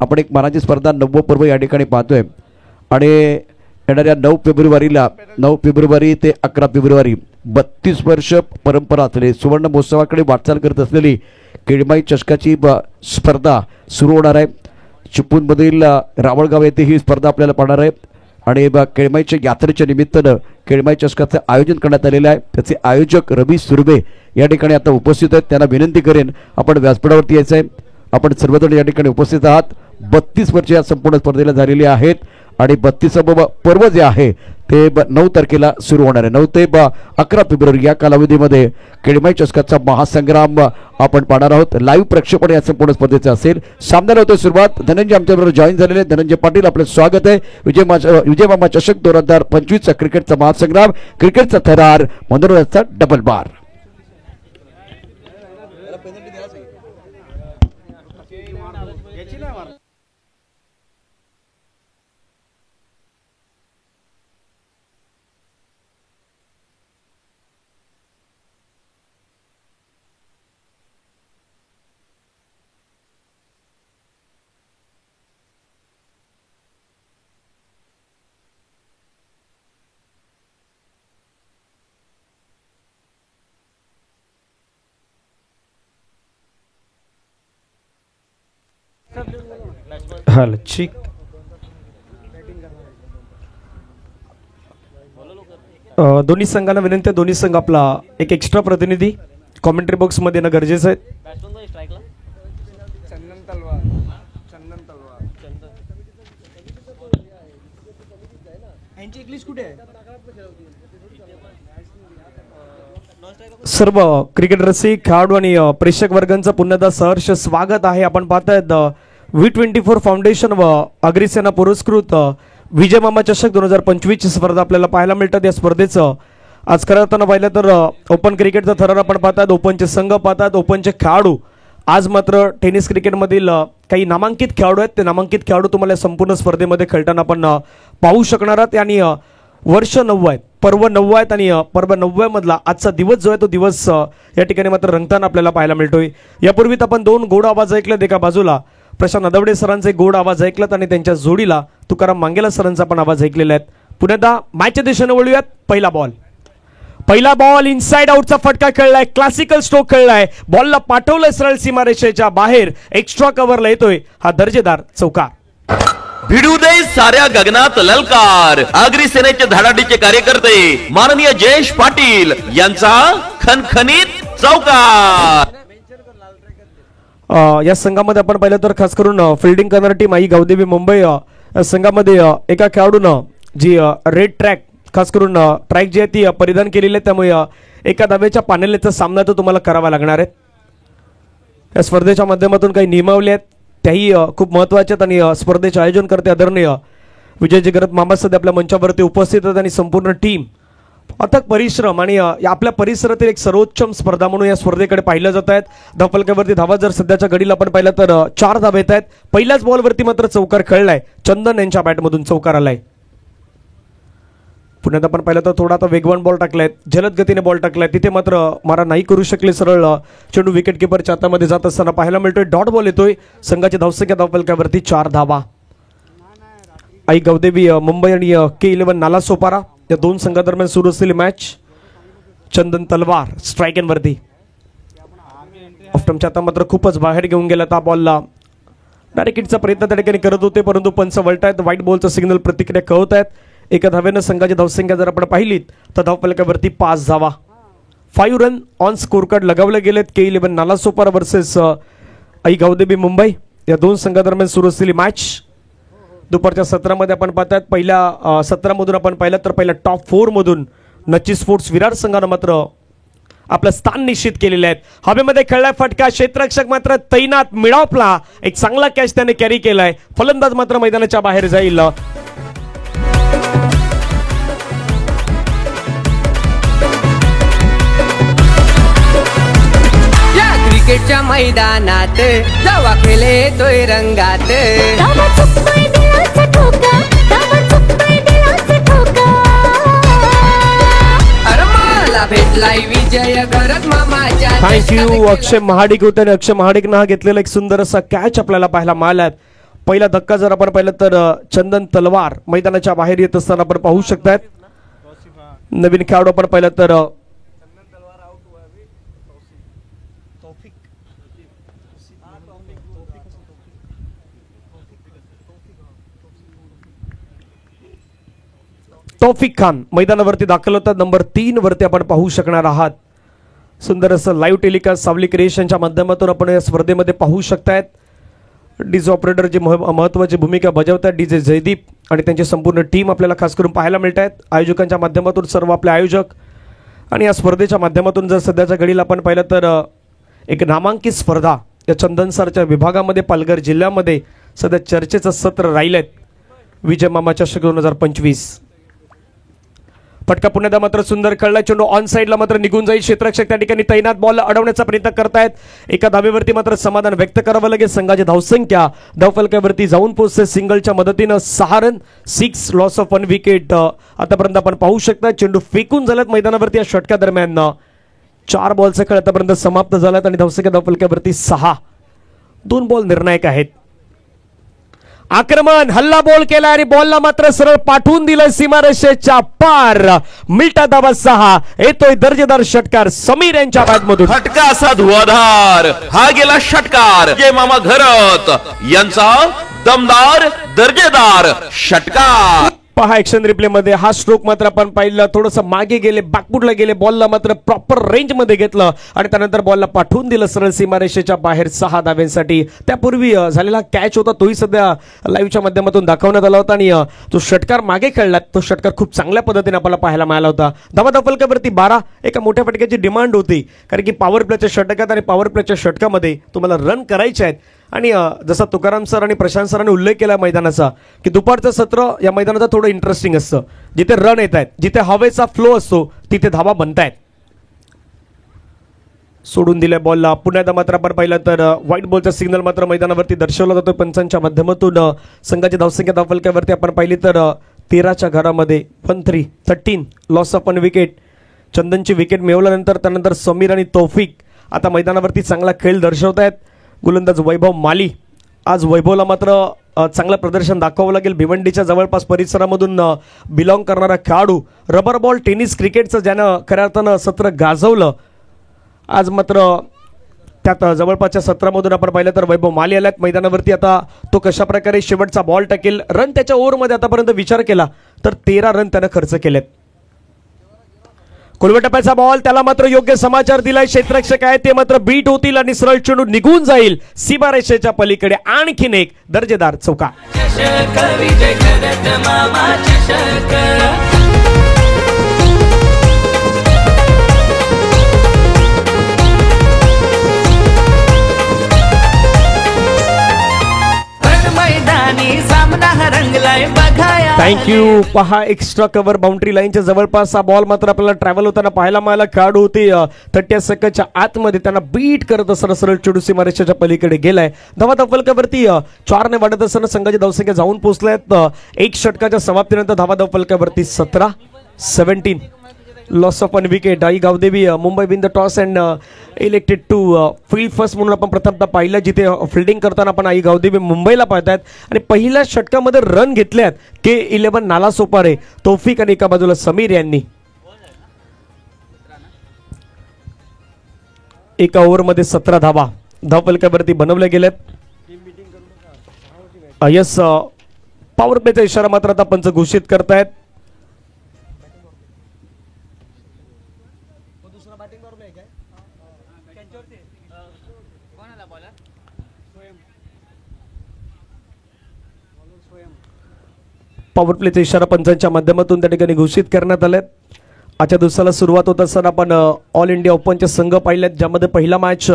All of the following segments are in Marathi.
आपण एक मानाची स्पर्धा 9 पर्व या ठिकाणी पाहतोय आणि येणाऱ्या 9 फेब्रुवारीला 9 फेब्रुवारी ते 11 फेब्रुवारी 32 वर्ष परंपरा असलेली सुवर्ण महोत्सवाकडे वाटचाल करत असलेली केळमाई चषकाची स्पर्धा सुरू होणार आहे। चिपळूणमधील रावळगाव येथे ही स्पर्धा आपल्याला पाहणार आहे आणि केळमाईच्या यात्रेच्या निमित्तानं केळमाई चषकाचं आयोजन करण्यात आलेलं आहे। त्याचे आयोजक रवी सुर्वे या ठिकाणी आता उपस्थित आहेत। त्यांना विनंती करेन आपण व्यासपीठावरती यायचं आहे। आपण सर्वजण या ठिकाणी उपस्थित आहात। 32 वर्ष या संपूर्ण स्पर्धेला झालेली आहेत आणि 32वे पर्व जे आहे ते 9 तारखेला सुरू होणार आहे। 9 ते 11 फेब्रुवारी या कालावधीमध्ये केळमाई चषकाचा महासंग्राम आपण पाहणार आहोत। लाईव्ह प्रक्षेपण या संपूर्ण स्पर्धेचं असेल। सामन्याला होते सुरुवात। धनंजय आमच्याबरोबर जॉईन झालेले धनंजय पाटील आपलं स्वागत आहे। विजय मामा चषक 2025 क्रिकेटचा महासंग्राम, क्रिकेटचा थरार, मनोरंजनाचा डबल बार। हाल ठीक दोन्ही संघांना विनंती आहे, दोन्ही संघ आपला एक एक्स्ट्रा प्रतिनिधी कॉमेंट्री बॉक्स मध्ये येणं गरजेचं आहे। सर्व क्रिकेट रसिक खेळाडू आणि प्रेक्षक वर्गांचं पुन्हा सहर्ष स्वागत आहे। आपण पाहतायत V24 फाउंडेशन व अग्रिसेना पुरस्कृत विजय मामा चषक 2025 ची स्पर्धा आपल्याला पाहायला मिळतात। या स्पर्धेचं आज करताना पाहिलं तर ओपन क्रिकेटचा थरार आपण पाहतात, ओपनचे संघ पाहतात, ओपनचे खेळाडू। आज मात्र टेनिस क्रिकेटमधील काही नामांकित खेळाडू आहेत, ते नामांकित खेळाडू तुम्हाला संपूर्ण स्पर्धेमध्ये खेळताना आपण पाहू शकणार आहात। आणि वर्ष 9 आहे, पर्व 9 आहेत आणि पर्व 9 मधला आजचा दिवस जो आहे तो दिवस या ठिकाणी मात्र रंगताना आपल्याला पाहायला मिळतोय। यापूर्वीत आपण 2 गोड आवाज ऐकलेत। एका बाजूला प्रशांत नदवडे सरांचे गोड आवाज ऐकलात आणि त्यांच्या जोडीला तुकाराम मांगेला सरांचा पण आवाज ऐकलेला आहे। पुन्हा मॅचच्या दिशेने वळूयात। पहिला बॉल इनसाइड आउटचा फटका खेळलाय, क्लासिकल स्ट्रोक खेळलाय, बॉलला पाठवलंय सरळ सीमारेषेच्या बाहेर, एक्स्ट्रा कव्हरला येतोय हा दर्जेदार चौकार। भिडू दे साऱ्या गगनात ललकार, अग्रिसेनेचे धडाडीचे कार्यकर्ते माननीय जयेश पाटील यांचा खणखणीत चौकार। या संघामध्ये आपण पाहिलं तर खास करून फिल्डिंग करणारी टीम आई गावदेवी मुंबई संघामध्ये एका खेळाडूनं जी रेड ट्रॅक खास करून ट्रॅक जी आहे ती परिधान केलेली आहे, त्यामुळे एका धावेच्या पॅनलचा सामना तर तुम्हाला करावा लागणार आहे। या स्पर्धेच्या माध्यमातून काही नियमावली आहेत, त्याही खूप महत्त्वाच्या आहेत आणि स्पर्धेचे आयोजन करते आदरणीय विजय जिगरत मामा सध्या आपल्या मंचावरती उपस्थित आहेत आणि संपूर्ण टीम अथक परिश्रम आणि आपल्या परिसरातील एक सर्वोच्च स्पर्धा म्हणून या स्पर्धेकडे पाहिलं जात आहेत। धावफलकावरती धावा जर सध्याच्या घडीला आपण पाहिलं तर 4 धावा येत आहेत। पहिल्याच बॉलवरती मात्र चौकार खेळलाय, चंदन यांच्या बॅटमधून चौकार आलाय। पुण्यात आपण पाहिलं तर थोडा आता वेगवान बॉल टाकलाय, जलद गतीने बॉल टाकलाय, तिथे मात्र मारा नाही करू शकले। सरळ चेंडू विकेट किपरच्या हातामध्ये जात असताना पाहायला मिळतोय। डॉट बॉल येतोय, संघाची धावसंख्या धावफलकावरती 4 धावा। आई गावदेवी मुंबई आणि K11 नालासोपारा या 2 संघादरम्यान सुरू असलेली मॅच। चंदन तलवार स्ट्राईक एंड वरती ऑफ्टमच्या आता मात्र खूपच बाहेर घेऊन गेला। त्या बॉलला डायरेक्ट हिटचा प्रयत्न त्या ठिकाणी करत होते, परंतु पंच वळतायत, व्हाईट बॉलचा सिग्नल प्रतिक्रिया कळवत आहेत। एका धावेनं संघाची धावसंख्या जर आपण पाहिलीत तर धावफलकावरती 5 धावा, 5 रन ऑन स्कोर कार्ड लगावले गेलेत। K11 Nalasopara versus I Gavdevi Mumbai या 2 संघादरम्यान सुरू असलेली मॅच दुपारच्या 17 मध्ये आपण पाहतात। पहिल्या 17 मधून आपण पाहिलं तर पहिल्या टॉप 4 मधून नची स्पोर्ट्स विरार संघानं मात्र आपलं स्थान निश्चित केलेले आहेत। हवेमध्ये खेळलाय फटका, क्षेत्ररक्षक मात्र तैनात, मिळावला एक चांगला कॅच त्याने कॅरी केलाय, फलंदाज मात्र मैदानाच्या बाहेर जाईल। क्रिकेटच्या मैदानात जावा खेळे तोय रंगात, भेटलाय विजय गरज मामाच्या। थँक्यू अक्षय महाडिक होते आणि अक्षय महाडिकनं हा घेतलेला एक सुंदर असा कॅच आपल्याला पाहायला मिळाला। पहिला धक्का जर आपण पाहिलं तर चंदन तलवार मैदानाच्या बाहेर येत असताना आपण पाहू शकतात. नवीन खेळाडू आपण पाहिलं तर तौफिक खान मैदानावरती दाखल होतात. नंबर 3 वरती आपण पाहू शकणार आहात. सुंदर असं लाईव्ह टेलिकास्ट सावली क्रिएशनच्या माध्यमातून आपण या स्पर्धेमध्ये पाहू शकतायत. डीजे ऑपरेटर जे महत्त्वाची भूमिका बजावतात डीजे जयदीप आणि त्यांची संपूर्ण टीम आपल्याला खास करून पाहायला मिळत आहेत. आयोजकांच्या माध्यमातून सर्व आपले आयोजक आणि या स्पर्धेच्या माध्यमातून जर सध्याच्या घडीला आपण पाहिलं तर एक नामांकित स्पर्धा या चंदनसरच्या विभागामध्ये पालघर जिल्ह्यामध्ये सध्या चर्चेचं सत्र राहिलं आहे. विजय मामा चषक 2025. फटका पुण्याला मात्र सुंदर खेळला. चेंडू ऑन साईडला मात्र निघून जाईल. क्षेत्ररक्षक त्या ठिकाणी तैनात. बॉल अडवण्याचा प्रयत्न करतायत. एका धावेवरती मात्र समाधान व्यक्त करावं लागेल. संघाची धावसंख्या धावफलकावरती जाऊन पोहोचते. सिंगलच्या मदतीनं 6 रन, 6 लॉस ऑफ 1 विकेट आतापर्यंत आपण पाहू शकता. चेंडू फेकून झाल्यात मैदानावरती या षटका दरम्यान. 4 बॉलचा खेळ आतापर्यंत समाप्त झालात आणि धावसंख्या धावफलकावरती 6. 2 बॉल निर्णायक आहेत. आक्रमण हल्ला बॉल केला आणि बॉलला मात्र सरळ पाठवून दिलं सीमारेषेच्या पार. मिल्टा धावा 6. येतोय दर्जेदार षटकार समीर यांच्या बॅटमधून. फटका असा धुवाधार. हा गेला षटकार जय मामा घरत यांचा दमदार दर्जेदार षटकार. पहा ऍक्शन रिप्ले मध्ये हा स्ट्रोक मात्र आपण पाहिलं. थोडंसं मागे गेले, बॅकफुटला गेले. बॉलला मात्र प्रॉपर रेंज मध्ये घेतलं आणि त्यानंतर बॉलला पाठवून दिलं सरळ सीमारेषेच्या बाहेर 6 धाव्यांसाठी. त्यापूर्वी झालेला कॅच होता तोही सध्या लाईव्हच्या माध्यमातून दाखवण्यात आला होता आणि तो षटकार मागे खेळला. तो षटकार खूप चांगल्या पद्धतीने आपल्याला पाहायला मिळाला होता. धावा धावफलकावरती 12. एका मोठ्या फटक्याची डिमांड होती कारण की पॉवर प्लेच्या षटकात आणि पॉवर प्लेच्या षटकामध्ये तुम्हाला रन करायचे आहेत. आणि जसा तुकाराम सर आणि प्रशांत सरांनी उल्लेख केला मैदानाचा की दुपारचं सत्र या मैदानाचं थोडं इंटरेस्टिंग असतं. जिथे रन येत आहेत, जिथे हवेचा फ्लो असतो तिथे धावा बनतायत. सोडून दिल्या बॉलला. पुण्यात मात्र आपण पाहिलं तर व्हाईट बॉलचा सिग्नल मात्र मैदानावरती दर्शवला जातो पंचांच्या माध्यमातून. संघाची धावसंख्या धावफलकावरती आपण पाहिली तर 13च्या घरामध्ये 13 लॉस ऑफ 1 विकेट. चंदनची विकेट मिळवल्यानंतर त्यानंतर समीर आणि तौफिक आता मैदानावरती चांगला खेळ दर्शवत आहेत. गोलंदाज वैभव माली. आज वैभवला मात्र चांगलं प्रदर्शन दाखवावं लागेल. भिवंडीच्या जवळपास परिसरामधून बिलॉंग करणारा खेळाडू. रबर बॉल टेनिस क्रिकेटचं ज्यानं खऱ्या अर्थानं सत्र गाजवलं आज मात्र त्यात जवळपासच्या सत्रामधून आपण पाहिलं तर वैभव माली आल्यात मैदानावरती. आता तो कशा प्रकारे शेवटचा बॉल टाकेल. रन त्याच्या ओव्हरमध्ये आतापर्यंत विचार केला तर 13 रन त्यानं खर्च केलेत. कोलवटप्याचा बॉल त्याला मात्र योग्य समाचार दिलाय. क्षेत्ररक्षक आहे ते मात्र बीट होतील आणि सरळ चेंडू निघून जाईल सीमारेषेच्या पलीकडे. आणखीन एक दर्जेदार चौका. थँक्यू. पहा एक्स्ट्रा कव्हर बाउंड्री लाईनच्या जवळपास हा बॉल मात्र आपल्याला ट्रॅव्हल होताना पाहायला मिळाला. खेळाडू होती 30 सेकंदच्या आतमध्ये त्यांना बीट करत असताना सरळ चेंडू सीमारेषेच्या पलीकडे गेलाय. धावा धावफलकावरती 4 ने वाढत असताना संघाची धावसंख्या जाऊन पोहोचल्यात. 1 षटकाच्या समाप्तीनंतर धावा धावफलकावरती 17 loss of 1 wicket. I Gavdevi Mumbai win the toss and elected to field first म्हणून आपण प्रथमतः पाहिलं. जिथे फिल्डिंग करताना आपण आई गावदेवी मुंबईला पाहतायत आणि पहिल्या षटकामध्ये रन घेतल्यात K11 नाला सोपारे, तौफिक आणि एका बाजूला समीर यांनी. एका ओव्हरमध्ये 17 धावा धावफलकावरती बनवल्या गेल्यात. यस पॉवर प्लेचा इशारा मात्र आता पंच घोषित करतायत. पॉवर प्लेचा इशारा पंचांच्या माध्यमातून त्या ठिकाणी घोषित करण्यात आले. आजच्या दिवसाला सुरुवात होत असताना आपण ऑल इंडिया ओपनचे संघ पाहिलेत ज्यामध्ये पहिला मॅच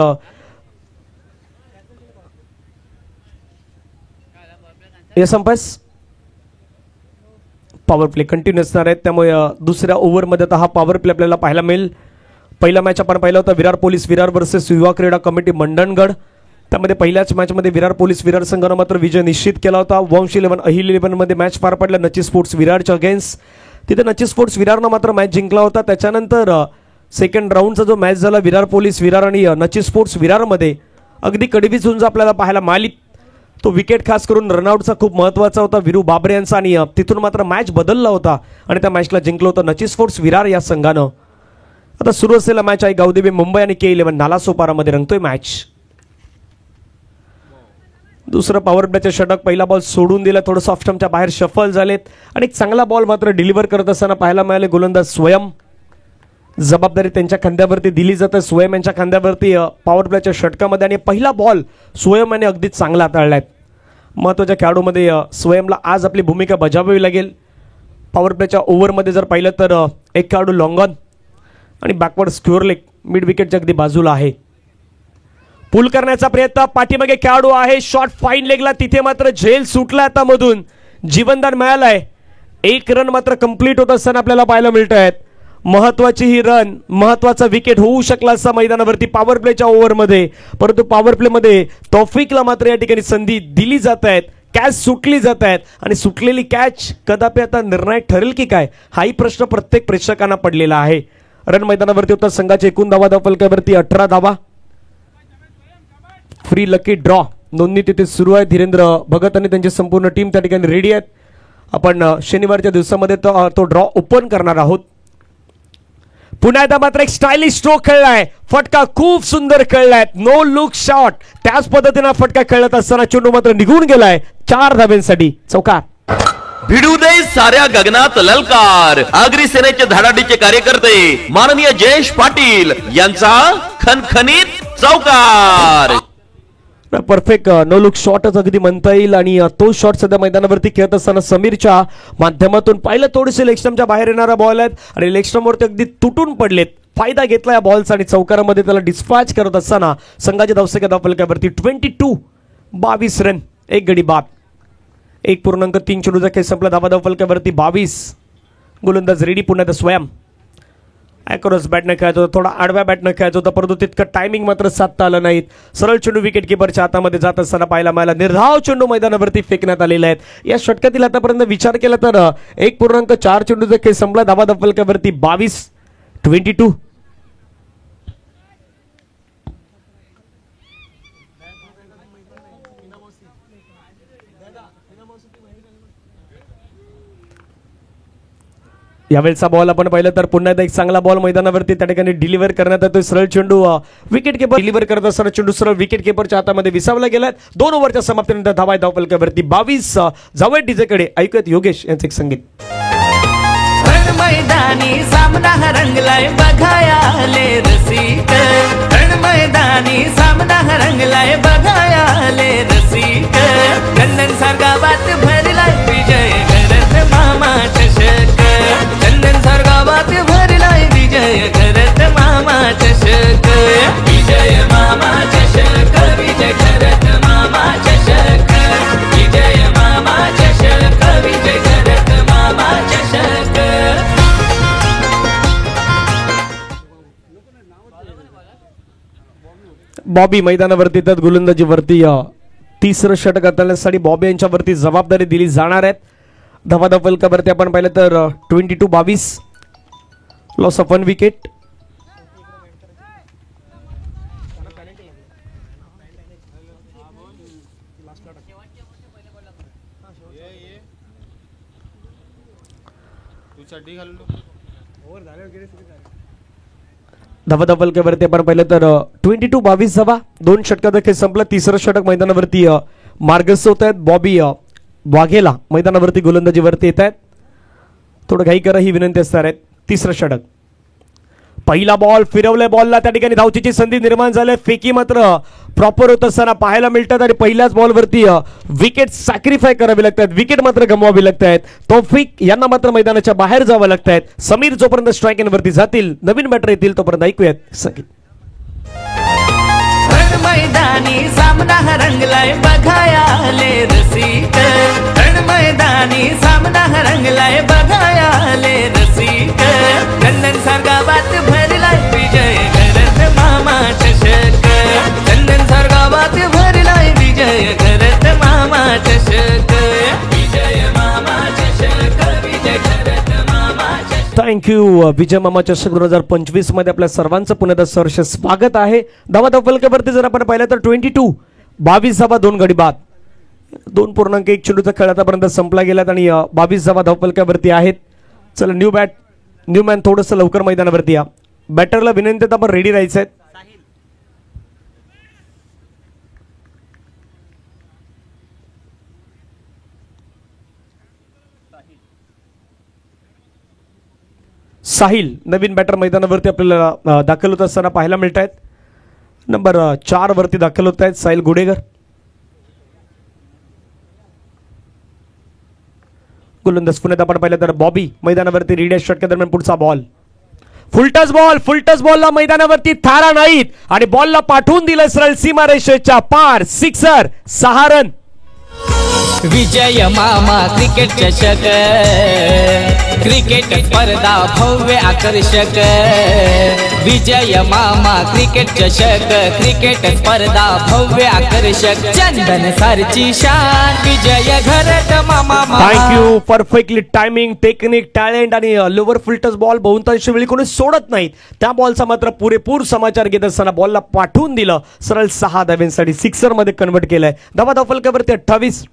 पॉवर प्ले कंटिन्यू असणार आहेत. त्यामुळे दुसऱ्या ओव्हरमध्ये आता हा पॉवर प्ले आपल्याला पाहायला मिळेल. पहिला मॅच आपण पाहिला होता विरार पोलीस विरार वर्सेस युवा क्रीडा कमिटी मंडणगड. त्यामध्ये पहिल्याच मॅचमध्ये विरार पोलीस विरार संघानं मात्र विजय निश्चित केला होता. वंश 11 अहिल 11 मध्ये मॅच पार पडला नची स्पोर्ट्स विरारच्या अगेन्स्ट. तिथे नची स्पोर्ट्स विरारनं मात्र मॅच जिंकला होता. त्याच्यानंतर सेकंड राऊंडचा जो मॅच झाला विरार पोलीस विरार आणि नची स्पोर्ट्स विरारमध्ये अगदी कडवी झुंज आपल्याला पाहायला मिळाली. तो विकेट खास करून रनआउटचा खूप महत्त्वाचा होता विरू बाबरे यांचा आणि तिथून मात्र मॅच बदलला होता आणि त्या मॅचला जिंकलं होतं नची स्पोर्ट्स विरार या संघानं. आता सुरू असलेला मॅच आहे गावदेवी मुंबई आणि K11 नालासोपारामध्ये रंगतोय मॅच. दुसरं पॉवर प्लेचं षटक, पहिला बॉल सोडून दिला, थोडं सॉफ्ट स्टंपच्या बाहेर शफल झालेत आणि एक चांगला बॉल मात्र डिलिव्हर करत असताना पाहायला मिळाले गोलंदाज स्वयं. जबाबदारी त्यांच्या खांद्यावरती दिली जाते, स्वयं यांच्या खांद्यावरती पॉवर प्लेच्या षटकामध्ये आणि पहिला बॉल स्वयं याने अगदीच चांगला हाताळलाय. महत्त्वाच्या खेळाडूमध्ये स्वयंला आज आपली भूमिका बजावावी लागेल. पॉवर प्लेच्या ओव्हरमध्ये जर पाहिलं तर एक खेळाडू लॉंग ऑन आणि बॅकवर्ड स्क्युअर लेग मिड विकेटच्या अगदी बाजूला आहे. पुल करण्याचा प्रयत्न, पाठीमागे खेळाडू आहे, शॉट फाईन लेगला, तिथे मात्र झेल सुटला आता मधून, जीवनदान मिळालाय. एक रन मात्र कंप्लीट होत असताना आपल्याला पाहायला मिळत आहेत. महत्वाची ही रन, महत्वाचा विकेट होऊ शकला असता मैदानावरती पॉवर प्लेच्या ओव्हरमध्ये, परंतु पॉवर प्लेमध्ये तौफिकला मात्र या ठिकाणी संधी दिली जात आहेत, कॅच सुटली जात आहेत आणि सुटलेली कॅच कदापि आता निर्णायक ठरेल की काय, हाही प्रश्न प्रत्येक प्रेक्षकांना पडलेला आहे. रन मैदानावरती होता संघाचे एकूण धावा फलकावरती 18 धावा. फ्री लकी ड्रॉ नोंदणी तिथे सुरू आहे. धीरेंद्र भगत आणि त्यांची संपूर्ण टीम त्या ठिकाणी रेडी आहेत. आपण शनिवारच्या दिवसामध्ये तो ड्रॉ ओपन करणार आहोत. पुन्हा एकदा मात्र एक स्टायलिश स्ट्रोक खेळलाय, फटका खूप सुंदर खेळलाय, नो लुक शॉट, त्याच पद्धतीने फटका खेळत असताना चेंडू मात्र निघून गेलाय 4 धाब्यांसाठी. चौकार. भिडू दे साऱ्या गगनात ललकार. आगरी सेनेचे धडाडीचे कार्यकर्ते माननीय जयेश पाटील यांचा खणखणीत चौकार. परफेक्ट नो लुक शॉटच अगदी म्हणता येईल आणि तो शॉट सध्या मैदानावरती खेळत असताना समीरच्या माध्यमातून पाहिलं थोडेसे लेग स्टंपच्या बाहेर येणारा बॉल आहेत आणि लेग स्टंपवरती अगदी तुटून पडलेत. फायदा घेतला या बॉलचा आणि चौकारामध्ये त्याला डिस्पॅच करत असताना संघाच्या धावसंख्या फलकावरती 22 रन, एक गडी बाद. 1.3 चेंडूचा खेळ संपला. धावा फलकावरती 22. गोलंदाज रेडी. पुन्हा एकदा स्वयं ॲक्रॉस बॅटनं खेळायचं होतं, थोडा आडव्या बॅटनं खेळायचं होतं, परंतु तितकं टायमिंग मात्र साधता आलं नाहीत. सरळ चेंडू विकेट किपरच्या हातामध्ये जात असताना पाहायला मिळाला. निर्धाव चेंडू मैदानावरती फेकण्यात आलेले आहेत. या षटकातील आतापर्यंत विचार केला तर 1.4 चेंडूचा खेळ संपला. धावा फलकावरती 22. यावेळेचा बॉल आपण पाहिलं तर पुन्हा एकदा एक चांगला बॉल मैदानावरती त्या ठिकाणी डिलिव्हर करण्यात येतोय. सरळ चेंडू विकेट किपर डिलिव्हर करत असताना चेंडू सरळ विकेट किपरच्या हातामध्ये विसावला गेलाय. 2 ओव्हरच्या समाप्तीनंतर धावा फलकावरती 22. जाऊया डीजेकडे, ऐकूयात योगेश यांचे एक संगीत. मैदानी सामना रंगलाय बघायाले रसिक, मैदानी सामना रंगलाय बघायाले रसिक, चंदन सारगावात भरलाय विजय करत मामा चषक, चंदन सारगावात भरलाय विजय करत मामा चषक, विजय मामा चषक, विजय करत मामा चषक, विजय मामा चषक, विजय करत मामा चषक. बॉबी मैदानावरती तर गोलंदाजीवरती तिसरं षटक हाताळण्यासाठी बॉबी यांच्यावरती जबाबदारी दिली जाणार आहेत. धावा फलकावरती आपण पाहिलं तर 22. Loss of 1 wicket. धावा फलकावरती आपण पाहिलं तर 22 धावा. 2 षटकाचा खेळ संपला. तिसरं षटक मैदानावरती मार्गस्थ होत आहेत. बॉबी वाघेला मैदानावरती गोलंदाजीवरती येत आहेत. थोडं घाई करा ही विनंती असणार आहे. तिसरं षटक. पहिला बॉल फिरवलाय, बॉलला त्या ठिकाणी धावचीची संधी निर्माण झाली. फेकी मात्र प्रॉपर होत असताना पाहायला मिळतात आणि पहिल्याच बॉलवरती विकेट सॅक्रिफाय करावी लागतात, विकेट मात्र गमवावी लागत आहेत. तौफिक यांना मात्र मैदानाच्या बाहेर जावं लागत आहेत. समीर जोपर्यंत स्ट्राईक वरती जातील, नवीन बॅटर येतील, तोपर्यंत ऐकूयात संगीत. मैदानी सामना रंगलाय बघायाले रसिक, मैदानी सामना रंगलाय बघायाले रसिक, चंदन सारगावात भरलाय विजय करत मामा चषक, चंदन सारगावात भरलाय विजय करत मामा चषक, विजय मामा चषक, विजय करत मामा चषक. थँक्यू. विजय मामा चषक 2025 मध्ये आपल्या सर्वांचं पुन्हा एकदा सहर्ष स्वागत आहे. धावा फलकावरती जर आपण पाहिलं तर 22 धावा, 2 गडी बाद. 2.1 चेंडूचा खेळ आतापर्यंत संपला गेलात आणि 22 धावा धावफलकावरती आहेत. चला न्यू मॅन थोडंसं लवकर मैदानावरती या. बॅटरला विनंती आहे आपण रेडी राहायचं आहे. साहिल नवीन बॅटर मैदानावरती आपल्याला दाखल होत असताना पाहायला मिळत आहेत. नंबर 4 वरती दाखल होत आहेत साहिल गुडेगर. गोलंदाज पुण्यात आपण पाहिलं तर बॉबी मैदानावरती रेडी षटका दरम्यान पुढचा बॉल फुलटस बॉलला मैदानावरती थारा नाहीत आणि बॉलला पाठवून दिलं सरळ सीमारेषेच्या पार. सिक्सर. 6 रन. विजय मामा क्रिकेट चषक क्रिकेट स्पर्धा भव्य आकर्षक विजय मामा क्रिकेट चषक क्रिकेट स्पर्धा भव्य आकर्षक चंदन सरची शान विजय घरत मामा. Thank you. Perfectly timing technique talent आणि लोवर फुलटस बॉल बहुतांश वेळी कोणी सोडत नाहीत. त्या बॉलचा मात्र पुरेपूर समाचार घेत असताना बॉलला पाठवून दिलं सरळ 6 धाव्यांसाठी सिक्सर मध्ये कन्वर्ट केलंय. धावा धावफलकावरती 28.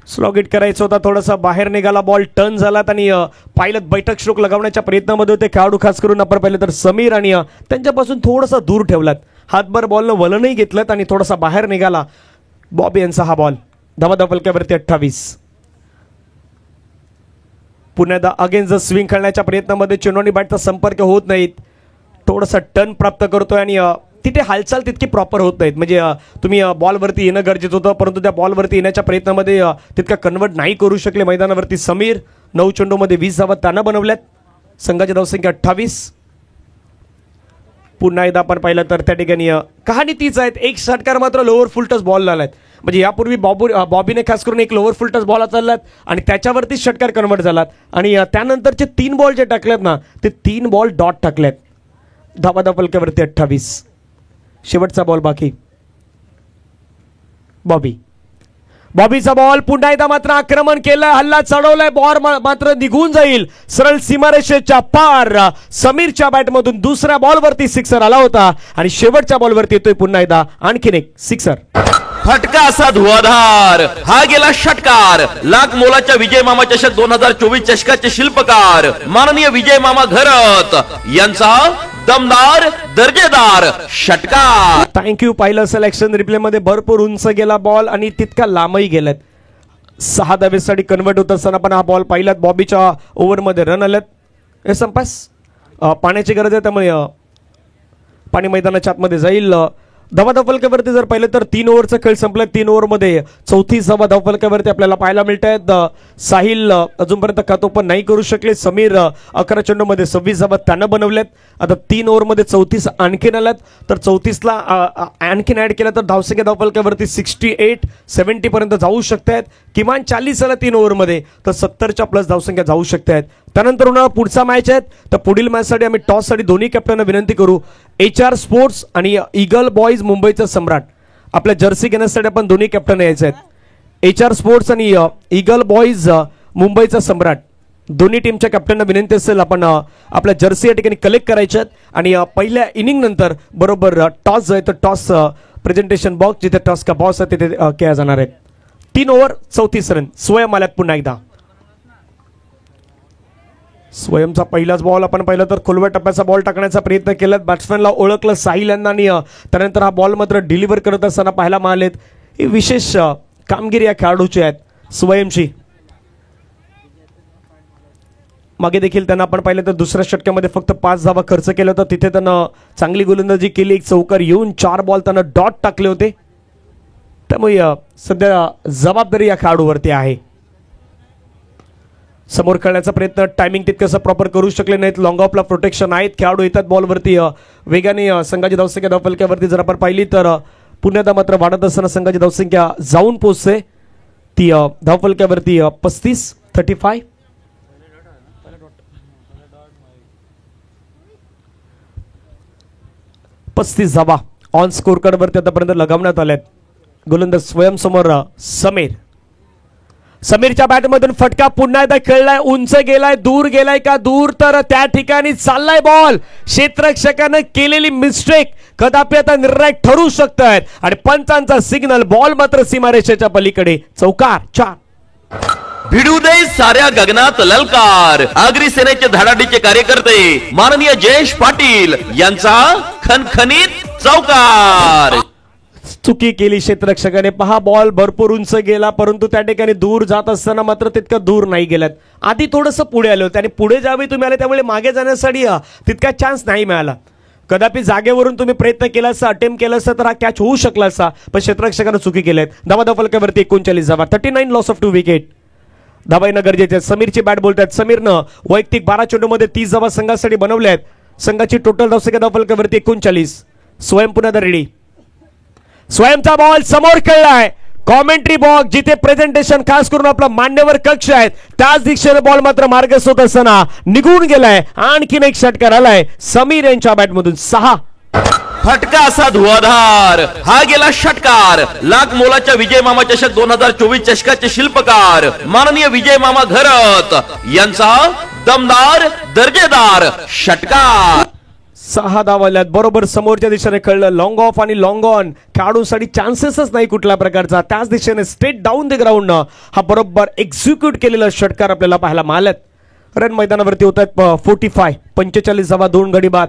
स्लॉग इट करायचं होता. थोडासा बाहेर निघाला बॉल. टर्न झालात आणि पायलट बैठक स्ट्रोक लगावण्याच्या प्रयत्नामध्ये होते खेळाडू. खास करून आपण पाहिलं तर समीर आणि त्यांच्यापासून थोडासा दूर ठेवलात. हातभर बॉलनं वलनही घेतलं आणि थोडासा बाहेर निघाला बॉबी यांचा हा बॉल. धावा धावफलकावरती 28. पुन्हा अगेन्स्ट स्विंग खेळण्याच्या प्रयत्नामध्ये चेंडू आणि बॅटचा संपर्क होत नाहीत. थोडासा टर्न प्राप्त करतोय आणि तिथे हालचाल तितकी प्रॉपर होत नाहीत. म्हणजे तुम्ही बॉलवरती येणं गरजेचं होतं परंतु त्या बॉलवरती येण्याच्या प्रयत्नामध्ये तितका कन्वर्ट नाही करू शकले मैदानावरती समीर. 9 चेंडूमध्ये 20 धावा त्यानं बनवल्यात. संघाची धावसंख्या 28. पुन्हा एकदा आपण पाहिलं तर त्या ठिकाणी कहाणी तीच आहेत. एक षटकार मात्र लोअर फुलटस बॉल झालात. म्हणजे यापूर्वी बॉबीने खास करून एक लोअर फुलटस बॉल चाललात आणि त्याच्यावरतीच षटकार कन्वर्ट झालात आणि त्यानंतरचे 3 बॉल जे टाकलेत ना ते 3 बॉल डॉट टाकलेत. धावा धावफलकावरती 28. शेवटचा बॉल बाकी. बॉबीचा बॉल पुन्हा एकदा मात्र आक्रमण केलं. हल्ला चढवलाय. बॉल मात्र निघून जाईल सरळ सीमारेषेच्या पार. समीरच्या बॅटमधून दुसऱ्या बॉलवरती सिक्सर आला होता आणि शेवटच्या बॉलवरती येतोय पुन्हा एकदा आणखीन एक सिक्सर. फटका असा धुवाधार हा गेला षटकार. लाख मोलाच्या विजय मामा चषक 2024 चषकाचे शिल्पकार माननीय विजय मामा घरत यांचा दमदार दर्जेदार षटकार. थँक्यू. पाहिलं सिलेक्शन रिप्ले मध्ये भरपूर उंच गेला बॉल आणि तितका लांबही गेलात. 6 धावेसाठी कन्वर्ट होत असताना पण हा बॉल पाहिलात. बॉबीच्या ओव्हरमध्ये रन आलेत. हे संपास पाण्याची गरज आहे त्यामुळे पाणी मैदानाच्या आतमध्ये जाईल. धावा धावफलकावरती जर पाहिलं तर 3 ओव्हरचा खेळ संपला. 3 ओव्हरमध्ये 34 धावा धावफलकावरती आपल्याला पाहायला मिळत आहेत. साहिल अजूनपर्यंत खातो पण नाही करू शकले. समीर 11 चेंडूमध्ये 26 धावा त्यानं बनवल्यात. आता 3 ओव्हरमध्ये 34 आणखीन आल्यात तर 34ला आणखीन ऍड केलं तर धावसंख्या धावफलकावरती 68-70 पर्यंत जाऊ शकते आहेत. किमान 40 आला 3 ओव्हरमध्ये तर 70च्या प्लस धावसंख्या जाऊ शकते आहेत. त्यानंतर उन्हाळा पुढचा मॅच आहेत तर पुढील मॅचसाठी आम्ही टॉससाठी दोन्ही कॅप्टनना विनंती करू. HR स्पोर्ट्स आणि ईगल बॉईज मुंबईचा सम्राट आपल्या जर्सी घेण्यासाठी आपण दोन्ही कॅप्टन यायचे आहेत. HR स्पोर्ट्स आणि ईगल बॉईज मुंबईचा सम्राट दोन्ही टीमच्या कॅप्टनना विनंती असेल आपण आपल्या जर्सी या ठिकाणी कलेक्ट करायच्यात आणि पहिल्या इनिंग नंतर बरोबर टॉस जो आहे तर टॉस प्रेझेंटेशन बॉक्स जिथे टॉस का बॉक्स आहे तिथे केला जाणार आहे. 3 ओव्हर 34 रन. स्वयं आल्यात पुन्हा एकदा. स्वयंचा पहिलाच बॉल आपण पाहिलं तर खोलव्या टप्प्याचा बॉल टाकण्याचा प्रयत्न केला. बॅट्समॅनला ओळखलं साहिल यांना आणि त्यानंतर हा बॉल मात्र डिलिव्हर करत असताना पाहायला मिळालेत. ही विशेष कामगिरी या खेळाडूची आहेत स्वयंची. मागे देखील त्यांना आपण पाहिलं तर दुसऱ्या षटकामध्ये फक्त 5 धावा खर्च केला होता. तिथे त्यांना चांगली गोलंदाजी केली. एक चौकार येऊन 4 बॉल त्यांना डॉट टाकले होते. त्यामुळे सध्या जबाबदारी या खेळाडूवरती आहे. समोर खेळण्याचा प्रयत्न टायमिंग तितकंसं प्रॉपर करू शकले नाहीत. लॉंग ऑफला प्रोटेक्शन आहेत. खेळाडू येतात बॉलवरती वेगाने. संघाची धावसंख्या धावफलकावरती जर आपण पाहिली तर पुण्यात मात्र वाढत असताना संघाची धावसंख्या जाऊन पोहोचते ती धावफलकावरती 35. 35 धावा ऑन स्कोर कार्डवरती आतापर्यंत लगावण्यात आल्यात. गोलंदाज स्वयं समोर समीर. समीरच्या बॅटमधून फटका पुन्हा एकदा खेळलाय, उंच गेलाय, दूर गेलाय का दूर, तर त्या ठिकाणी चाललाय बॉल. क्षेत्ररक्षकानं केलेली मिस्टेक कदापि आता निर्णायक ठरू शकतात आणि पंचांचा सिग्नल, बॉल मात्र सीमारेषेच्या पलीकडे. चौकार 4. भिडू दे साऱ्या गगनात ललकार. आगरी सेनेचे धडाडीचे कार्यकर्ते माननीय जयेश पाटील यांचा खणखणीत चौकार. चुकी केली क्षेत्ररक्षकाने. पहा, बॉल भरपूर उंच गेला, परंतु त्या ठिकाणी दूर जात असताना मात्र तितकं दूर नाही गेलात. आधी थोडंसं पुढे आले होते आणि पुढे ज्यावेळी तुम्ही आले त्यावेळी मागे जाण्यासाठी तितका चान्स नाही मिळाला. कदापि जागेवरून तुम्ही प्रयत्न केला असता, अटेम्प्ट केला असता तर हा कॅच होऊ शकला असता, पण क्षेत्ररक्षकाने चुकी केल्यात. धावा फलकावरती 39 धावा, 39 लॉस ऑफ 2 विकेट. धावा येणं गरजेचे. समीरची बॅट बोलतात. समीरनं वैयक्तिक 12 चेंडूमध्ये 30 धावा संघासाठी बनवल्यात. संघाची टोटल धावसंख्या धावा फलकावरती 39. स्वयं पुन्हा रेडी. स्वयंचा बॉल समोर खेळलाय. कॉमेंट्री बॉक्स जिथे प्रेझेंटेशन खास करून आपला मान्यवर कक्ष आहेत त्याच दिशेने बॉल मात्र मार्गस्थ होत असताना निघून गेलाय. आणखीन एक षटकार आलाय समीर यांच्या बॅटमधून. 6. फटका असा धुवाधार. हा गेला षटकार. लाख मोलाच्या विजय मामा चषक 2024 चषकाचे शिल्पकार माननीय विजय मामा घरत यांचा दमदार दर्जेदार षटकार. 6 धावाल्यात. बरोबर समोरच्या दिशेने खेळलं. लॉंग ऑफ आणि लॉंग ऑन खेळाडूंसाठी चान्सेसच नाही कुठल्या प्रकारचा. त्याच दिशेने स्ट्रेट डाऊन द ग्राउंड हा बरोबर एक्झिक्यूट केलेला षटकार आपल्याला पाहायला मिळालेत. रन मैदानावरती होत आहेत 45. 45 धावा 2 गडी बाद.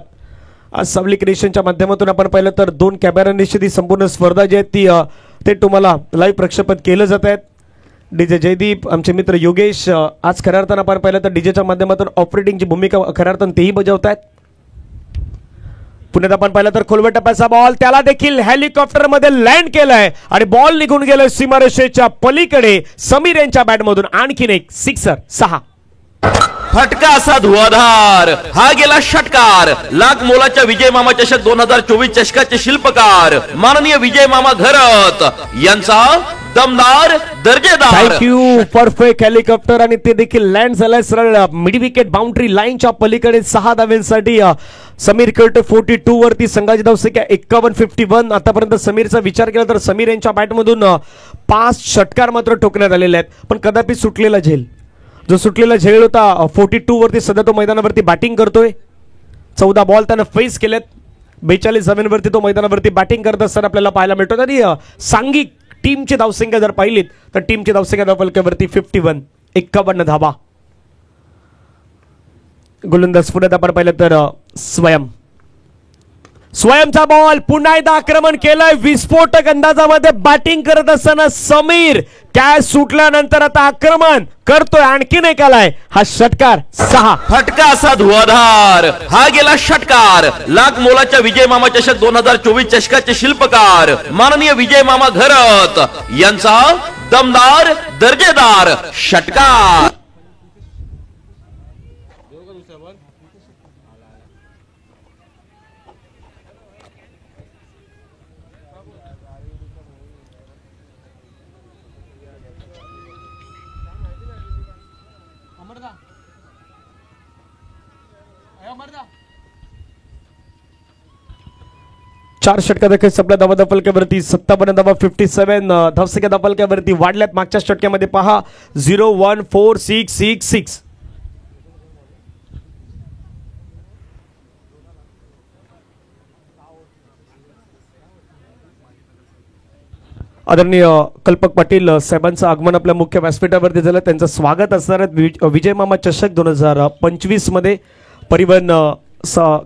आज सावली क्रिएशनच्या माध्यमातून आपण पाहिलं तर 2 कॅमेरा निश्चित संपूर्ण स्पर्धा जी आहेत ते तुम्हाला लाईव्ह प्रक्षेपित केलं जात आहेत. डीजे जयदीप, आमचे मित्र योगेश आज खऱ्या अर्थानं आपण पाहिलं तर डीजेच्या माध्यमातून ऑपरेटिंगची भूमिका खऱ्या अर्थानं तेही बजावत आहेत. पुण्यात आपण पाहिलं तर खोलवर टप्प्याचा बॉल, त्याला देखील हेलिकॉप्टर मध्ये लँड केलाय आणि बॉल निघून गेलाय सीमारेषेच्या पलीकडे. समीर यांच्या बॅटमधून आणखीन एक सिक्सर. 6. फटका असा धुवाधार. हा गेला षटकार. लाख मोलाच्या विजय मामा चषक 2024 चषकाचे शिल्पकार माननीय विजय मामा घरत यांचा दमदार दर्जेदार. थँक्यू. परफेक्ट हेलिकॉप्टर आणि ते देखील लँड झालाय सरळ मिड विकेट बाउंड्री लाईनच्या पलीकडे. 6 धाव्यांसाठी समीर खेळतो 42 वरती. संघाची धावसंख्या 51-51. आतापर्यंत समीरचा विचार केला तर समीर यांच्या बॅटमधून 5 षटकार मात्र ठोकण्यात आलेले आहेत, पण कदापि सुटलेला झेल, जो सुटलेला झेल होता 42 वरती, सध्या तो मैदानावरती बॅटिंग करतोय. 14 बॉल त्यानं फेस केलेत. 42 धाव्यांवरती तो मैदानावरती बॅटिंग करत असताना आपल्याला पाहायला मिळतो. आणि सांघिक टीमची धावसंख्या जर पाहिलीत तर टीमची धावसंख्या धावफलकावरती 51. 51 धावा. गोलंदाज पुण्यात आपण पाहिलं तर स्वयंचा बॉल. पुन्हा एकदा आक्रमण केलंय. विस्फोटक अंदाजामध्ये बॅटिंग करत असताना समीर कॅच सुटल्यानंतर आता आक्रमण करतोय. आणखीन एक आलाय हा षटकार. 6. फटका असा धुवाधार. हा गेला षटकार. लाख मोलाच्या विजय मामा चषक 2024 चषकाचे शिल्पकार माननीय विजय मामा घरत यांचा दमदार दर्जेदार षटकार. चार षटका देखील आपल्या धावा फलकावरती 57 धावा 57 धावसंख्या धावा फलकावरती वाढल्यात. मागच्या षटक्यामध्ये पहा 0-1-4-6-6-6. आदरणीय कल्पक पाटील साहेबांचं आगमन आपल्या मुख्य व्यासपीठावरती झालं. त्यांचं स्वागत असणार आहे विजय मामा चषक 2025 मध्ये. परिवहन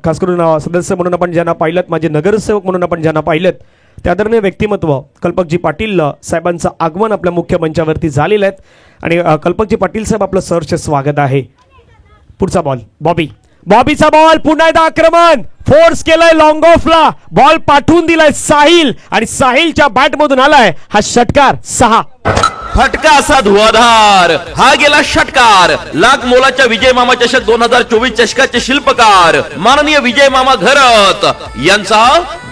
खास करून सदस्य म्हणून आपण ज्यांना पाहिलं, माझे नगरसेवक म्हणून आपण ज्यांना पाहिलं, त्या आदरणीय व्यक्तिमत्व कल्पकजी पाटील साहेबांचं आगमन आपल्या मुख्य मंचावरती झालेलं आहे. आणि कल्पकजी पाटील साहेब आपलं सहर्ष स्वागत आहे. पुढचा बॉल बॉबीचा बॉल. पुन्हा एकदा आक्रमण फोर्स केलाय लॉंग ऑफला. बॉल पाठवून दिलाय साहिल आणि साहिलच्या बॅटमधून आलाय हा षटकार. 6. फटका असा धुवाधार. हा गेला षटकार. लाख मोलाच्या विजय मामा चषक 2024 चषकाचे शिल्पकार माननीय विजय मामा घरत यांचा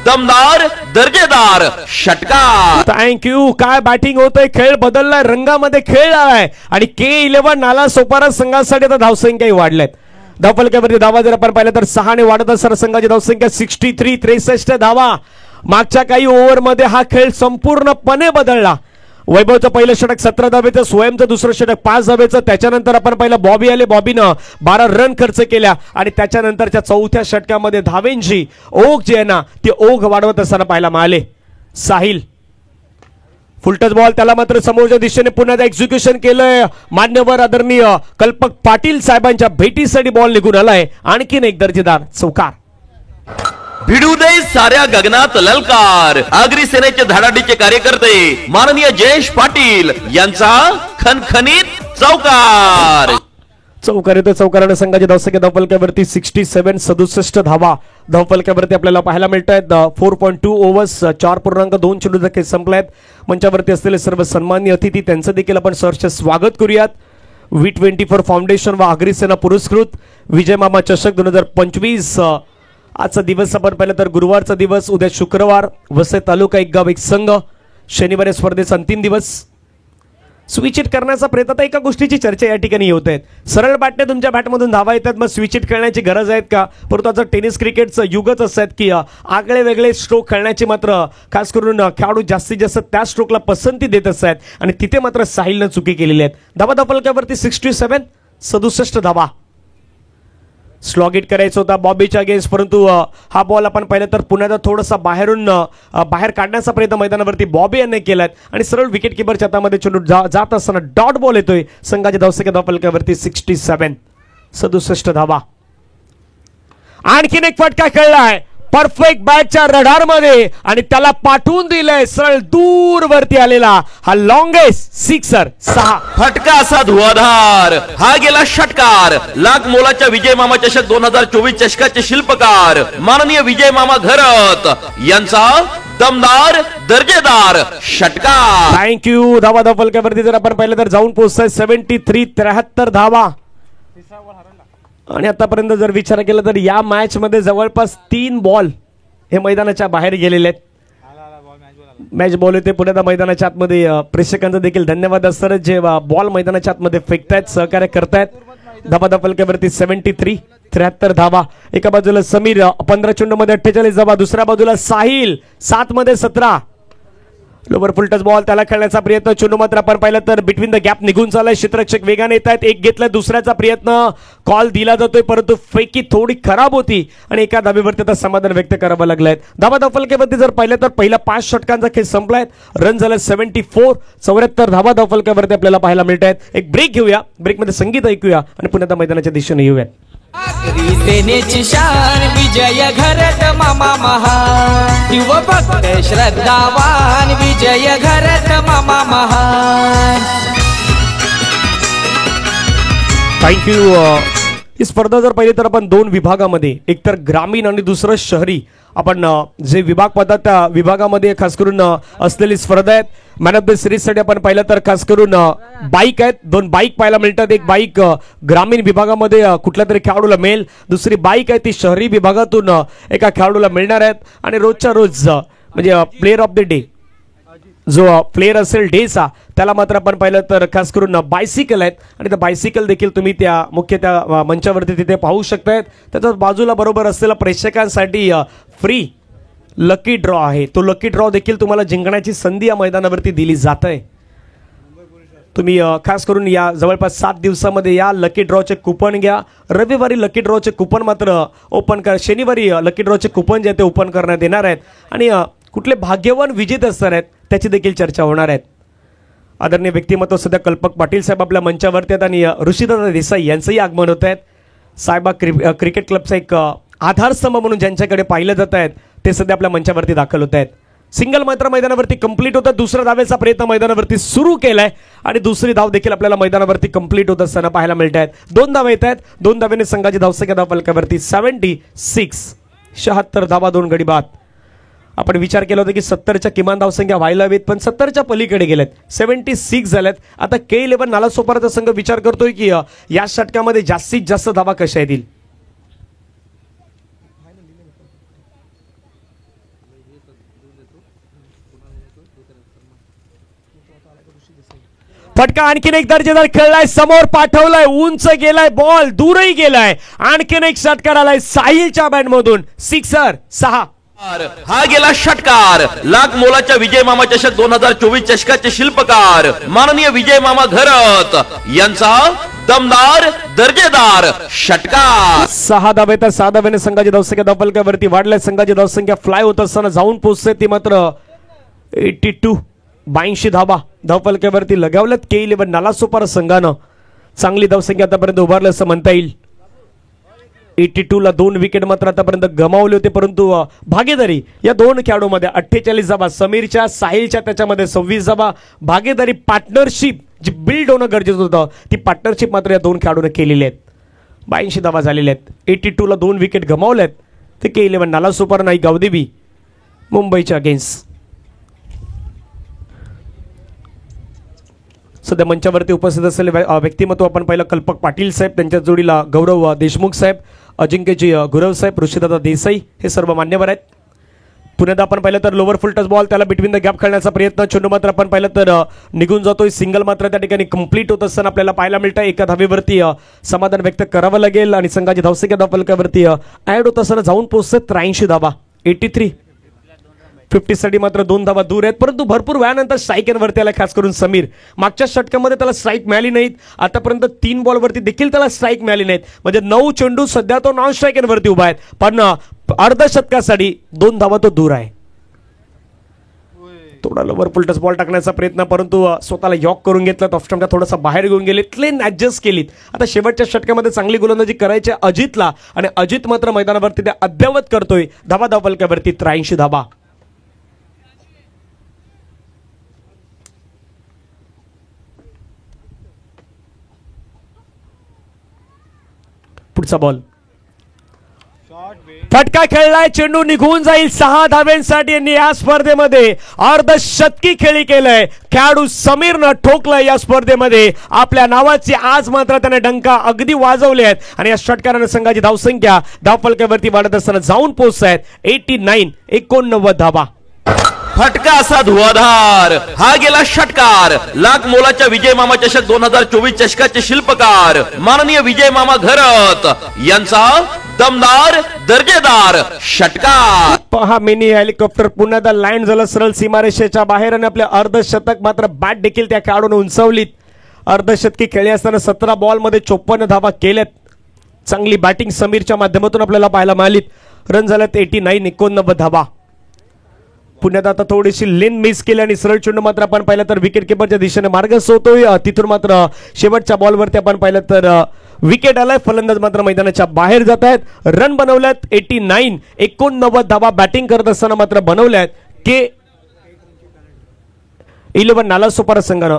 दमदार दर्जेदार षटकार. थँक्यू. काय बॅटिंग होतंय. खेळ बदललाय, रंगामध्ये खेळ आहे आणि K11 नाला सोपारा संघासाठी आता धावसंख्याही वाढल्यात. धावफलकावरती धावा जर आपण पाहिलं तर 6 ने वाढत असताना संघाची धावसंख्या 63 धावा. मागच्या काही ओव्हरमध्ये हा खेळ संपूर्णपणे बदलला. वैभवचं पहिलं षटक 17 धावेचं, स्वयंचं दुसरं षटक 5 धावेचं. त्याच्यानंतर आपण पहिलं बॉबी आले, बॉबीनं 12 रन खर्च केल्या आणि त्याच्यानंतरच्या चौथ्या षटकामध्ये धावेंची ओघ जी आहे ना ती ओघ वाढवत असताना पाहायला मिळाले. साहिल फुलटच बॉल, त्याला मात्र समोरच्या दिशेने पुन्हा एक्झिक्युशन केलंय. मान्यवर आदरणीय कल्पक पाटील साहेबांच्या भेटीसाठी बॉल निघून आलाय. आणखीन एक दर्जेदार चौकार. भिडू दे साऱ्या गगनात ललकार. आगरी सेनेचे धडाडीचे कार्यकर्ते माननीय जयेश पाटील यांचा खणखणीत चौकार. चौकार येतो. चौकाराने संघाची धावसंख्या धावफलकावरती 67 67 धावा धावफलकावरती आपल्याला पाहायला मिळत आहेत. 4.2 ओव्हर्स 4.2 चेंडूचा खेळ संपलायत. मंचावरती असलेले सर्व सन्माननीय अतिथी त्यांचं देखील आपण सहर्ष स्वागत करूयात. V24 फाउंडेशन व आगरी सेना पुरस्कृत विजय मामा चषक 2025 आजचा दिवस आपण पाहिलं तर गुरुवारचा दिवस, उद्या शुक्रवार. वसई तालुका एक गाव एक संघ. शनिवारी स्पर्धेचा अंतिम दिवस. स्विच इट करण्याचा प्रयत्न, आता एका गोष्टीची चर्चा या ठिकाणी होत आहे. सरळ बॅटने तुमच्या बॅटमधून धावा येतात, मग स्विच इट खेळण्याची गरज आहे का? परंतु आता टेनिस क्रिकेटचं युगच असं आहे की आगळे वेगळे स्ट्रोक खेळण्याची मात्र खास करून खेळाडू जास्तीत जास्त त्या स्ट्रोकला पसंती देत असतात आणि तिथे मात्र साहिलनं चुकी केलेली आहेत. धावा धावफलकावरती 67 67 धावा. स्लॉग इट करायचा होता बॉबीच्या अगेन्स्ट, परंतु हा बॉल आपण पाहिलं तर पुन्हा थोडासा बाहेरून बाहेर काढण्याचा प्रयत्न मैदानावरती बॉबी यांनी केलाय आणि सरळ विकेट किपरच्या हातामध्ये चेंडू जात असताना डॉट बॉल येतोय. संघाच्या धावसंख्या धावफलकावरती 67 67 धावा. आणखीन एक फटका खेळलाय परफेक्ट बॅटच्या रडारमध्ये आणि त्याला पाठवून दिलंय सरळ दूर वरती आलेला हा लॉंगेस्ट सिक्सर 6. फटका असा धुवाधार. हा गेला षटकार. लाख मोलाच्या विजय मामा चषक 2024 चषकाचे शिल्पकार माननीय विजय मामा घरत यांचा दमदार दर्जेदार षटकार. थँक्यू. धावा धावफलकावरती जर आपण पाहिलं तर जाऊन पोहोचताय 73 73 धावा. आणि आतापर्यंत जर विचार केला तर या मॅच मध्ये जवळपास 3 बॉल हे मैदानाच्या बाहेर गेलेले आहेत. मॅच बॉल येते पुण्याच्या मैदानाच्या आतमध्ये. प्रेक्षकांचा देखील धन्यवाद असतात जे बॉल मैदानाच्या आतमध्ये फेकतायत, सहकार्य करतायत. धावा धावफलकावरती 73 73 धावा. एका बाजूला समीर 15 चेंडूमध्ये 48 धावा, दुसऱ्या बाजूला साहिल 7 मध्ये 17. लोवर फुलटच बॉल, त्याला खेळण्याचा प्रयत्न. चेंडू मात्र आपण पाहिलं तर बिटवीन द गॅप निघून चाललाय. क्षेत्ररक्षक वेगाने येत आहेत. एक घेतलाय, दुसऱ्याचा प्रयत्न. कॉल दिला जातोय परंतु फेकी थोडी खराब होती आणि एका धावेवरती आता समाधान व्यक्त करावं लागलंय. धावा धावफलकावरती जर पाहिलं तर पहिला 5 षटकांचा खेळ संपलाय. रन झालं 74 74 धावा धावफलकावरती आपल्याला पाहायला मिळत आहेत. एक ब्रेक घेऊया, ब्रेकमध्ये संगीत ऐकूया आणि पुन्हा मैदानाच्या दिशेने येऊयात. आगरी सेनेची शान विजय घरत मामा महान. युवा भक्त श्रद्धावान विजय घरत मामा महान. थँक्यू. ही स्पर्धा जर पाहिली तर आपण 2 विभागामध्ये, एक तर ग्रामीण आणि दुसरं शहरी, आपण जे विभाग पाहतात त्या विभागामध्ये खास करून असलेली स्पर्धा आहेत. मॅन ऑफ द सिरीज साठी आपण पाहिलं तर खास करून बाईक आहेत. 2 बाईक पाहायला मिळतात. एक बाईक ग्रामीण विभागामध्ये कुठल्या तरी खेळाडूला मिळेल, दुसरी बाईक आहे ती शहरी विभागातून एका खेळाडूला मिळणार आहेत. आणि रोजच्या रोज म्हणजे प्लेअर ऑफ द डे जो प्लेअर असेल डेचा त्याला मात्र आपण पाहिलं तर खास करून बायसिकल आहेत आणि त्या बायसिकल देखील तुम्ही त्या मुख्य त्या मंचावरती तिथे पाहू शकतायत. त्याच्या बाजूला बरोबर असलेला प्रेक्षकांसाठी फ्री लकी ड्रॉ आहे. तो लकी ड्रॉ देखील तुम्हाला जिंकण्याची संधी या मैदानावरती दिली जात आहे. तुम्ही खास करून या जवळपास 7 दिवसामध्ये या लकी ड्रॉचे कुपन घ्या. रविवारी लकी ड्रॉचे कुपन मात्र ओपन कर, शनिवारी लकी ड्रॉचे कुपन जे ते ओपन करण्यात येणार आहेत आणि कुठले भाग्यवान विजेते असणार आहेत त्याची देखील चर्चा होणार आहेत. आदरणीय व्यक्तिमत्व सध्या कल्पक पाटील साहेब आपल्या मंचावरती आहेत आणि ऋषीदादा देसाई यांचंही आगमन होत आहेत. साहेबा क्रिकेट क्लबचा एक आधारस्तंभ म्हणून ज्यांच्याकडे पाहिलं जात आहेत ते सध्या आपल्या मंचावरती दाखल होत आहेत. सिंगल मात्र मैदानावरती कंप्लीट होतं. दुसऱ्या धावेचा प्रयत्न मैदानावरती सुरू केलाय आणि दुसरी धाव देखील आपल्याला मैदानावरती कंप्लीट होत असताना पाहायला मिळत आहेत. 2 धावा येत आहेत. 2 धावेने संघाची धावसंख्या धावफलकावरती 76 76 धावा 2 गडी बाद. आपण विचार केला होता की 70च्या किमान धावसंख्या व्हायला हवीत पण 70च्या पलीकडे गेलेत. 76 झाल्यात. आता K11 नालासोपाराचा संघ विचार करतोय की या षटकामध्ये जास्तीत जास्त धावा कशा येतील. फटका आणखीन एक दर्जेदार खेळलाय, समोर पाठवलाय, उंच गेलाय, बॉल दूरही गेलाय. आणखीन एक षटकार आलाय साहिलच्या बॅट मधून. सिक्सर 6 हा गेला षटकार लाख मोलाच्या विजय मामा चषक 2024 चषकाचे शिल्पकार माननीय विजय मामा घरत यांचा दमदार दर्जेदार षटकार. 6 धाबे तर 6 धाब्याने संघाची धावसंख्या धावफलकावरती वाढल्या. संघाची धावसंख्या फ्लाय होत असताना जाऊन पोहोचते ती मात्र 82 धाबा धावफलकावरती लगावल्यात. K11 नालासोपारा संघानं चांगली धावसंख्या आतापर्यंत उभारलं असं म्हणता येईल. 82 ला 2 विकेट मात्र आतापर्यंत गमावले होते, परंतु भागीदारी या दोन खेळाडूंमध्ये 48 धाबा, समीरच्या साहिलच्या त्याच्यामध्ये 26 धाबा, भागीदारी पार्टनरशिप जी बिल्ड होणं गरजेचं होतं ती पार्टनरशिप मात्र या दोन खेळाडूंनी केलेली आहेत. 82 धाबा झालेल्या आहेत. 82 ला 2 विकेट गमावल्यात. ते K11 नालासोपारा नाही गावदेवी मुंबईच्या अगेन्स्ट. सध्या मंचावरती उपस्थित असलेले व्यक्तिमत्व आपण पाहिलं कल्पक पाटील साहेब, त्यांच्या जोडीला गौरव देशमुख साहेब, अजिंक्यजी गुरव साहेब, ऋषीदादा देसाई हे सर्व मान्यवर आहेत. पुण्यात आपण पाहिलं तर लोअर फुल टच बॉल त्याला बिटवीन द गॅप खेळण्याचा प्रयत्न, चेंडू मात्र आपण पाहिलं तर निघून जातोय. सिंगल मात्र त्या ठिकाणी कंप्लीट होत असताना आपल्याला पाहायला मिळतं. एका धावेवरती समाधान व्यक्त करावं लागेल आणि संघाची धावसंख्या धावफलकावरती ऍड होत असताना जाऊन पोहोचते 83 धाबा. 83 50 साठी मात्र 2 धावा दूर आहेत, परंतु भरपूर वेळानंतर स्ट्राईकवरती आला. खास करून समीर मागच्या षटकामध्ये त्याला स्ट्राईक मिळाली नाहीत. आतापर्यंत 3 बॉलवरती देखील त्याला स्ट्राईक मिळाली नाहीत. म्हणजे 9 चेंडू सध्या तो नॉन स्ट्राईकवरती उभा आहे, पण अर्धशतकासाठी 2 धावा तो दूर आहे. थोडा लोवर फुल टच बॉल टाकण्याचा प्रयत्न, परंतु स्वतःला यॉक करून घेतला. ऑफ स्टंपच्या थोडासा बाहेर घेऊन गेले, क्लीन ऍडजस्ट केलीत. आता शेवटच्या षटकामध्ये चांगली गोलंदाजी करायची अजितला आणि अजित मात्र मैदानावरती ते अद्ययावत करतोय. धावा धावफलकावरती 83 धावा. पुढचा बॉल फटका खेळलाय, चेंडू निघून जाईल. 6 धाब्यांसाठी यांनी या स्पर्धेमध्ये अर्धशतकी खेळी केलंय. खेळाडू समीरनं ठोकलंय या स्पर्धेमध्ये आपल्या नावाची. आज मात्र त्याने डंका अगदी वाजवले आहेत आणि या षटकाराने संघाची धावसंख्या धावफलकावरती वाढत असताना जाऊन पोहोचत आहेत 89 धाबा. फटका असा धुवाधार हा गेला षटकार लाख मोलाच्या विजय मामा चषक 2024 चषकाचे शिल्पकार माननीय विजय मामा घरत यांचा दमदार दर्जेदार षटकार. पहा मिनी हेलिकॉप्टर पुन्हा लँड झालं सरळ सीमारेषेच्या बाहेर आणि आपल्या अर्धशतक मात्र बॅट देखील त्या खेळाडूने उंचावलीत. अर्धशतकी खेळी असताना 17 बॉलमध्ये 54 धावा केल्यात. चांगली बॅटिंग समीरच्या माध्यमातून आपल्याला पाहायला मिळालीत. रन झाल्यात 89 धावा. पुण्यात आता थोडीशी लेन मिस केली आणि सरळ चेंडू मात्र आपण पाहिलं तर विकेट किपरच्या दिशेने मार्ग सोडतोय. तिथून मात्र शेवटच्या बॉलवरती आपण पाहिलं तर विकेट आलाय. फलंदाज मात्र मैदानाच्या बाहेर जात आहेत. रन बनवल्यात 89 धावा बॅटिंग करत असताना मात्र बनवल्यात K11 नालासोपारा संघानं.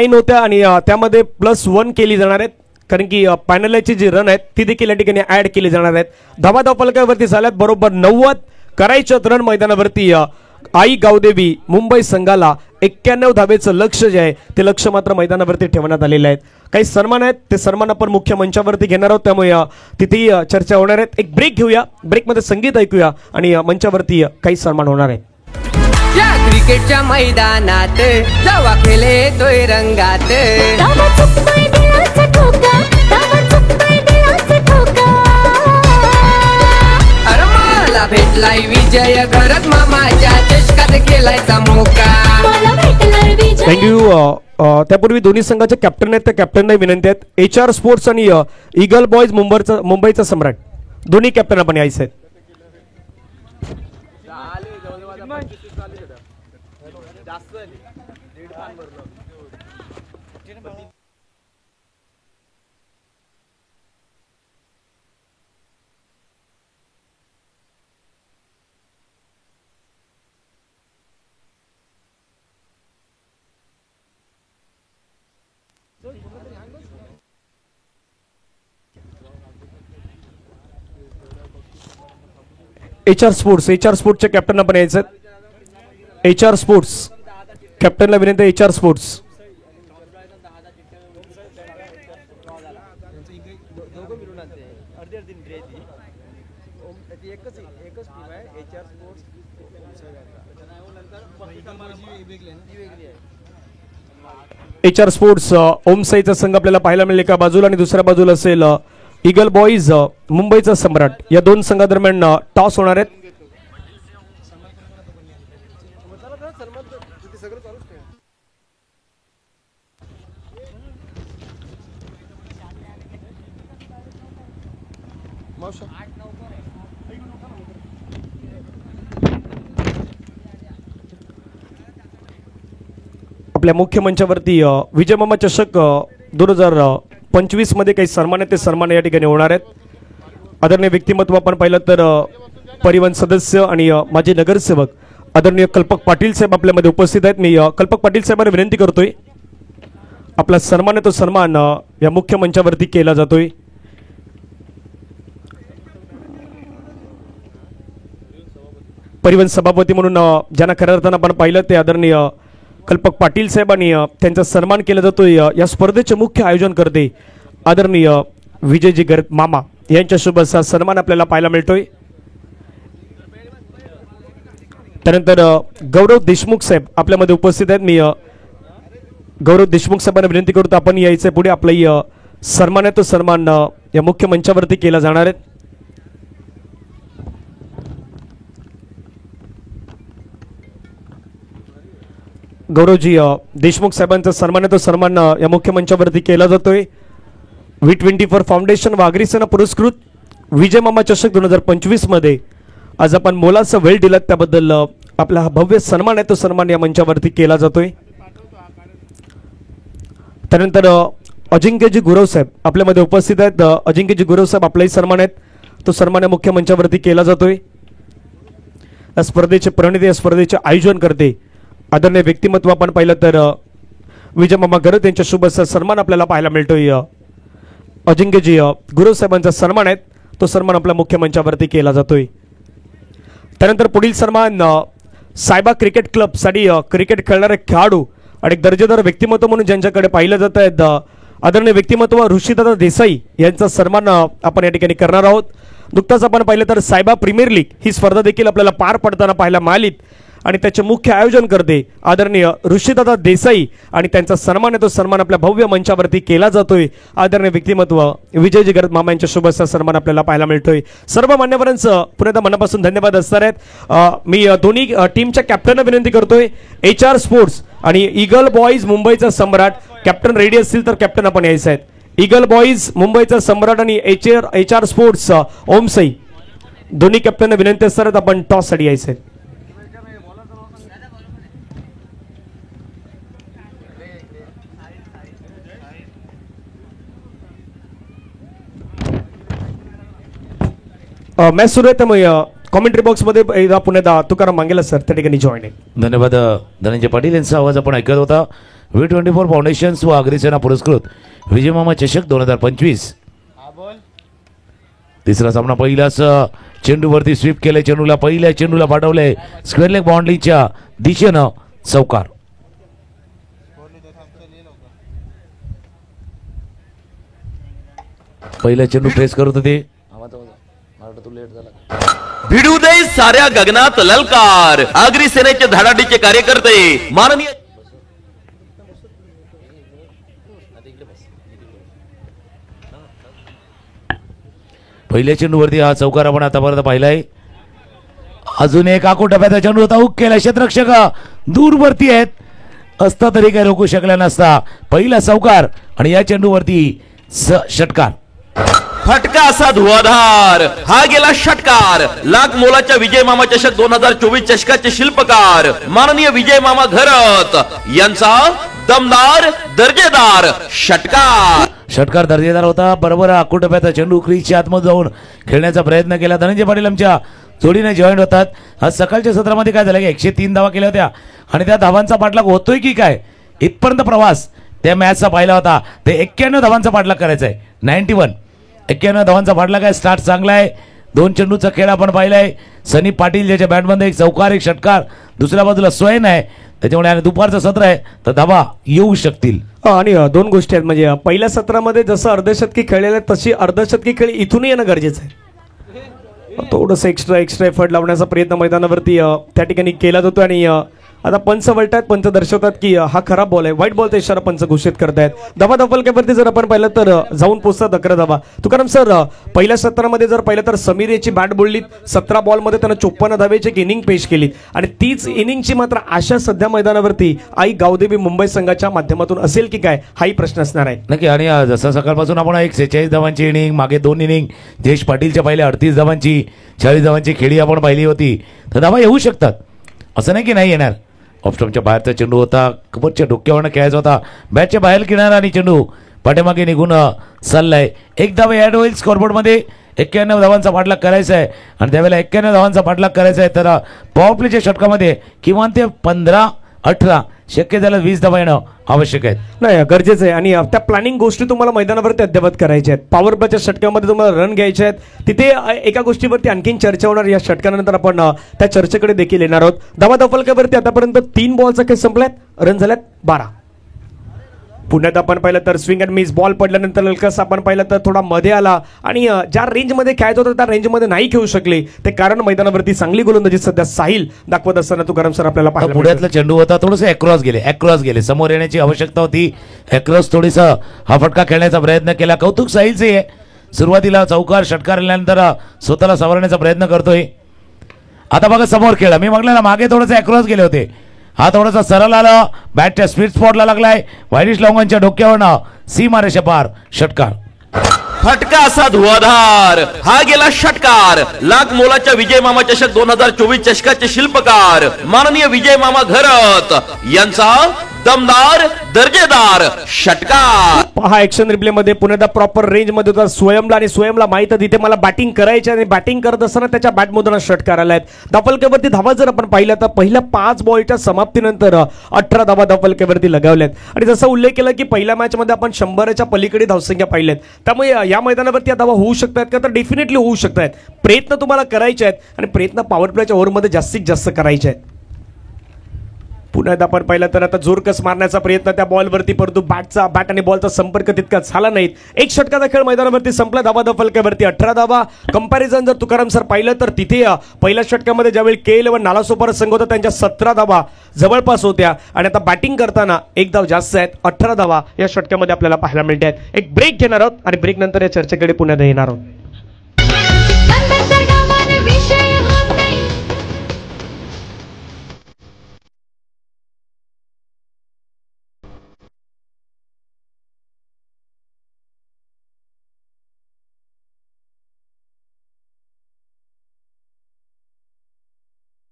होत्या आणि त्यामध्ये +1 केली जाणार आहेत, कारण की पॅनलची जी रन आहेत ती देखील या ठिकाणी ऍड केली जाणार आहेत. धावा धावफलकावरती झाल्यात बरोबर 90 करायच्यात रन मैदानावरती. आई गावदेवी मुंबई संघाला 91 धावेचं लक्ष जे आहे ते लक्ष मात्र मैदानावरती ठेवण्यात आलेलं आहे. काही सन्मान आहेत, ते सन्मान आपण मुख्य मंचावरती घेणार आहोत, त्यामुळे तिथेही चर्चा होणार आहेत. एक ब्रेक घेऊया, ब्रेकमध्ये संगीत ऐकूया आणि मंचावरती काही सन्मान होणार आहे. या क्रिकेटच्या मैदानात जेव्हा खेळ येतोय रंगात अरे मला भेटलाय विजय घरात मामाच्या चषकात खेळायचा मोका. थँक्यू. त्यापूर्वी दोन्ही संघाचे कॅप्टन आहेत, त्या कॅप्टनना विनंती आहेत. HR स्पोर्ट्स आणि ईगल बॉयज मुंबईचा सम्राट दोन्ही कॅप्टन आपण यायचे आहेत. HR स्पोर्ट्सचे कॅप्टन आपण यायचं. HR स्पोर्ट्स कॅप्टनला विनंती. HR स्पोर्ट्स HR स्पोर्ट्स ओमसाईचा संघ आपल्याला पाहायला मिळेल एका बाजूला आणि दुसऱ्या बाजूला असेल ईगल बॉईज मुंबईचा सम्राट. या दोन संघादरम्यान टॉस होणार आहेत. आपल्या मुख्य मंचावरती विजय मामा चषक 2025 मध्ये काही सन्मान आहेत ते सन्मान या ठिकाणी होणार आहेत. आदरणीय व्यक्तिमत्व आपण पाहिलं तर परिवहन सदस्य आणि माजी नगरसेवक आदरणीय कल्पक पाटील साहेब आपल्यामध्ये उपस्थित आहेत. मी कल्पक पाटील साहेबांना विनंती करतोय आपला सन्मान आहे तो सन्मान या मुख्य मंचावरती केला जातोय. परिवहन सभापती म्हणून ज्यांना खऱ्या अर्थानं आपण पाहिलं ते आदरणीय कल्पक पाटील साहेब आणि त्यांचा सन्मान केला जातोय. या स्पर्धेचे मुख्य आयोजन करते आदरणीय विजयजी गरत मामा यांच्या शुभ असा सन्मान आपल्याला पाहायला मिळतोय. त्यानंतर गौरव देशमुख साहेब आपल्यामध्ये उपस्थित आहेत. मी गौरव देशमुख साहेबांना विनंती करतो आपण यायचे पुढे आपला सन्मान आहे तो सन्मान या मुख्य मंचावरती केला जाणार आहे. गौरवजी देशमुख साहेबांचा सन्मान आहे तो सन्मान या मुख्य मंचावरती केला जातोय. V24 फाउंडेशन व अग्रिसेना पुरस्कृत विजय मामा चषक 2025 मध्ये आज आपण मोलाचा वेळ दिलात त्याबद्दल आपला हा भव्य सन्मान आहे तो सन्मान या मंचावरती केला जातोय. त्यानंतर अजिंक्यजी गुरव साहेब आपल्यामध्ये उपस्थित आहेत. अजिंक्यजी गुरव साहेब आपलाही सन्मान आहेत तो सन्मान या मुख्य मंचावरती केला जातोय. या स्पर्धेचे प्रणेते या स्पर्धेचे आयोजन करते आदरणीय व्यक्तिमत्व आपण पाहिलं तर विजय मामा गरत यांच्या शुभ असा सन्मान आपल्याला पाहायला मिळतोय. अजिंक्यजी गुरव साहेबांचा सन्मान आहे तो सन्मान आपल्या मुख्य मंचावरती केला जातोय. त्यानंतर पुढील सन्मान सायबा क्रिकेट क्लब साठी क्रिकेट खेळणारे खेळाडू आणि दर्जेदार व्यक्तिमत्व म्हणून ज्यांच्याकडे पाहिलं जात आहेत आदरणीय व्यक्तिमत्व ऋषीदादा देसाई यांचा सन्मान आपण या ठिकाणी करणार आहोत. नुकताच आपण पाहिलं तर सायबा प्रीमियर लीग ही स्पर्धा देखील आपल्याला पार पडताना पाहायला मिळाली आणि त्याचे मुख्य आयोजन करते आदरणीय ऋषीदादा देसाई आणि त्यांचा सन्मान आहे तो सन्मान आपल्या भव्य मंचावरती केला जातोय. आदरणीय व्यक्तिमत्व विजयजी गरत मामा यांच्या शुभ असा सन्मान आपल्याला पाहायला मिळतोय. सर्व मान्यवरांचं पुन्हा मनापासून धन्यवाद असणार आहेत. मी दोन्ही टीमच्या कॅप्टनना विनंती करतोय HR स्पोर्ट्स आणि ईगल बॉईज मुंबईचा सम्राट कॅप्टन रेडी असतील तर कॅप्टन आपण यायचं आहेत. ईगल बॉईज मुंबईचा सम्राट आणि HR स्पोर्ट्स ओमसाई दोन्ही कॅप्टनना विनंती असणार आहेत आपण टॉस साठी यायचं आहे. मॅच सुरू आहे त्यामुळे कॉमेंट्री बॉक्समध्ये पुन्हा तुकाराम मांगेला सर त्या ठिकाणी जॉईन आहे. धन्यवाद धनंजय पाटील यांचा आवाज आपण ऐकत होता. V24 फाउंडेशन्स व अग्रिसेना पुरस्कृत विजय मामा चषक 2025 तिसरा सामना पहिलाच चेंडूवरती स्वीप केले. चेंडूला पहिल्या चेंडूला पाठवले स्क्वेअर लेग बाउंड्रीच्या दिशेनं चौकार. पहिला चेंडू प्रेस करत होते. भिडू दे साऱ्या गगनात ललकार. आगरी सेनेचे धडाडीचे कार्यकर्ते माननीय पहिल्या चेंडूवरती हा चौकार आपण आतापर्यंत पाहिलाय. अजून एक आखो टप्प्याचा चेंडू होता हुक केला. क्षेत्ररक्षक दूरवरती आहेत असता तरी काही रोखू शकला नसता. पहिला चौकार आणि या चेंडूवरती षटकार. फटका असा धुवाधार हा गेला षटकार. लाख मोलाच्या विजय मामा चषक 2024 चषकाचे शिल्पकार माननीय विजय मामा घरत यांचा दमदार दर्जेदार षटकार. षटकार दर्जेदार होता. बरोबर आखो टप्प्याचा चेंडू क्रीजच्या आतमध्ये जाऊन खेळण्याचा प्रयत्न केला. धनंजय पाटील आमच्या जोडीने जॉईंट होतात. आज सकाळच्या सत्रामध्ये काय झालं की 103 धावा केल्या होत्या आणि त्या धावांचा पाठलाग होतोय की काय इथपर्यंत प्रवास त्या मॅचचा पाहिला होता. ते 91 धावांचा पाठलाग करायचा आहे. 91 धावांचा पाठलाग आहे. स्टार्ट चांगला आहे. दोन चेंडूचा खेळ आपण पाहिलाय. सनी पाटील ज्याच्या बॅटमध्ये एक चौकार एक षटकार दुसऱ्या बाजूला स्वयं आहे त्याच्यामुळे आणि दुपारचं सत्र आहे तर धावा येऊ शकतील. आणि दोन गोष्टी आहेत म्हणजे पहिल्या सत्रामध्ये जसं अर्धशतकी खेळलेलं आहे तशी अर्धशतकी खेळ इथूनही येणं गरजेचं आहे. थोडंसं एक्स्ट्रा एफर्ट लावण्याचा प्रयत्न मैदानावरती त्या ठिकाणी केला जातो आणि आता पंच वळतायत, पंच दर्शवतात की हा खराब बॉल आहे, वाईट बॉलचा इशारा पंच घोषित करतायत. धावा धफलक्यावरती जर आपण पाहिलं तर जाऊन पोहोचतात 11 धावा. तुकाराम सर, पहिल्या सत्रामध्ये जर पाहिलं तर समीर याची बॅट बोललीत, 17 बॉलमध्ये त्यानं 54 धावेची एक इनिंग पेश केली आणि तीच इनिंगची मात्र आशा सध्या मैदानावरती आई गावदेवी मुंबई संघाच्या माध्यमातून असेल की काय, हाही प्रश्न असणार आहे. नक्की. आणि जसं सकाळपासून आपण एक 46 धावांची इनिंग, मागे 2 इनिंग जयेश पाटीलच्या पहिल्या 38 धावांची, 40 धावांची खेळी आपण पाहिली होती, तर धावा येऊ शकतात, असं नाही की नाही येणार. ऑफस्टॉपच्या बाहेरचा चेंडू होता, कबरच्या डोक्यावरनं खेळायचा होता, बॅटच्या बाहेर किनारा आणि चेंडू पाठीमागे निघून चाललाय. एक धावा ॲड होईल स्कोरबोर्डमध्ये. 91 धावांचा पाठलाग करायचा आहे आणि त्यावेळेला 91 धावांचा पाठलाग करायचा आहे तर पॉवर प्लेच्या षटकामध्ये किमान ते 15-18, शक्य झालं 20 धावा येणं आवश्यक आहे. नाही, गरजेचं आहे. आणि त्या प्लॅनिंग गोष्टी तुम्हाला मैदानावरती अद्यावत करायच्या आहेत. पॉवर प्लेच्या षटकामध्ये तुम्हाला रन घ्यायचे आहेत. तिथे एका गोष्टीवरती आणखीन चर्चा होणार. या षटकानंतर आपण त्या चर्चेकडे देखील येणार आहोत. धावा धफलक्यावरती आतापर्यंत 3 बॉलचा खेळ संपलायत, रन झाल्यात 12. पुण्यात आपण पाहिलं तर स्विंग अँड मिस बॉल पडल्यानंतर ललकस आपण पाहिलं तर थोडा मध्ये आला आणि ज्या रेंजमध्ये खेळायचं होतं त्या रेंजमध्ये नाही खेळू शकले. ते कारण मैदानावरती चांगली गोलंदाजी सध्या साहिल दाखवत असताना तुकाराम सर आपल्याला पाहायला पुढ्यातला चेंडू होता, थोडंसं अक्रॉस गेले, समोर येण्याची आवश्यकता होती. अक्रॉस थोडीसा हा फटका खेळण्याचा प्रयत्न केला. कौतुक साहिलचे आहे, सुरुवातीला चौकार षटकार आल्यानंतर स्वतःला सावरण्याचा प्रयत्न करतोय. आता बघा समोर खेळा, मी म्हटलं ना मागे थोडंसं अक्रॉस गेले होते, हा थोडासा सरळ आला, बॅटच्या स्वीट स्पॉटला लागलाय, वायडिश लॉंगांच्या डोक्यावरनं सीमारेषा पार षटकार. फटका असा धुवाधार, हा गेला षटकार. लाख मोलाच्या विजय मामा चषक 2024 चषकाचे शिल्पकार माननीय विजय मामा घरत यांचा दमदार दर्जेदार षटकार. हा ऍक्शन रिप्ले मध्ये पुण्याचा प्रॉपर रेंज मध्ये होता स्वयंला, आणि स्वयंला माहित आहे तिथे मला बॅटिंग करायची आणि बॅटिंग करत असताना त्याच्या बॅटमधून षटकार आलाय. धफलक्यावरती धावा जर आपण पाहिल्या तर पहिल्या 5 बॉलच्या समाप्तीनंतर 18 धावा धफलक्यावरती लगावल्यात. आणि जसा उल्लेख केला की पहिल्या मॅच मध्ये आपण 100च्या पलीकडे धावसंख्या पाहिल्यात, त्यामुळे या मैदानावरती धावा होऊ शकतात का, तर डेफिनेटली होऊ शकतात. प्रयत्न तुम्हाला करायचे आहेत आणि प्रयत्न पॉवर प्लेच्या ओव्हरमध्ये जास्तीत जास्त करायचे आहेत. पुण्यात आपण पाहिलं तर आता जोरकस मारण्याचा प्रयत्न त्या बॉलवरती, परंतु बॅट आणि बॉलचा संपर्क तितका झाला नाही. एक षटकाचा खेळ मैदानावरती संपला. धावा धफलक्यावरती 18 धावा. कंपॅरिझन जर तुकाराम सर पाहिलं तर तिथे पहिल्या षटकामध्ये ज्यावेळी KL नालासोपारा संघ होता त्यांच्या 17 धावा जवळपास होत्या आणि आता बॅटिंग करताना 1 धाव जास्त आहेत, 18 धावा या षटकामध्ये आपल्याला पाहायला मिळत आहेत. एक ब्रेक घेणार आहोत आणि ब्रेक नंतर या चर्चेकडे पुन्हा येणार आहोत.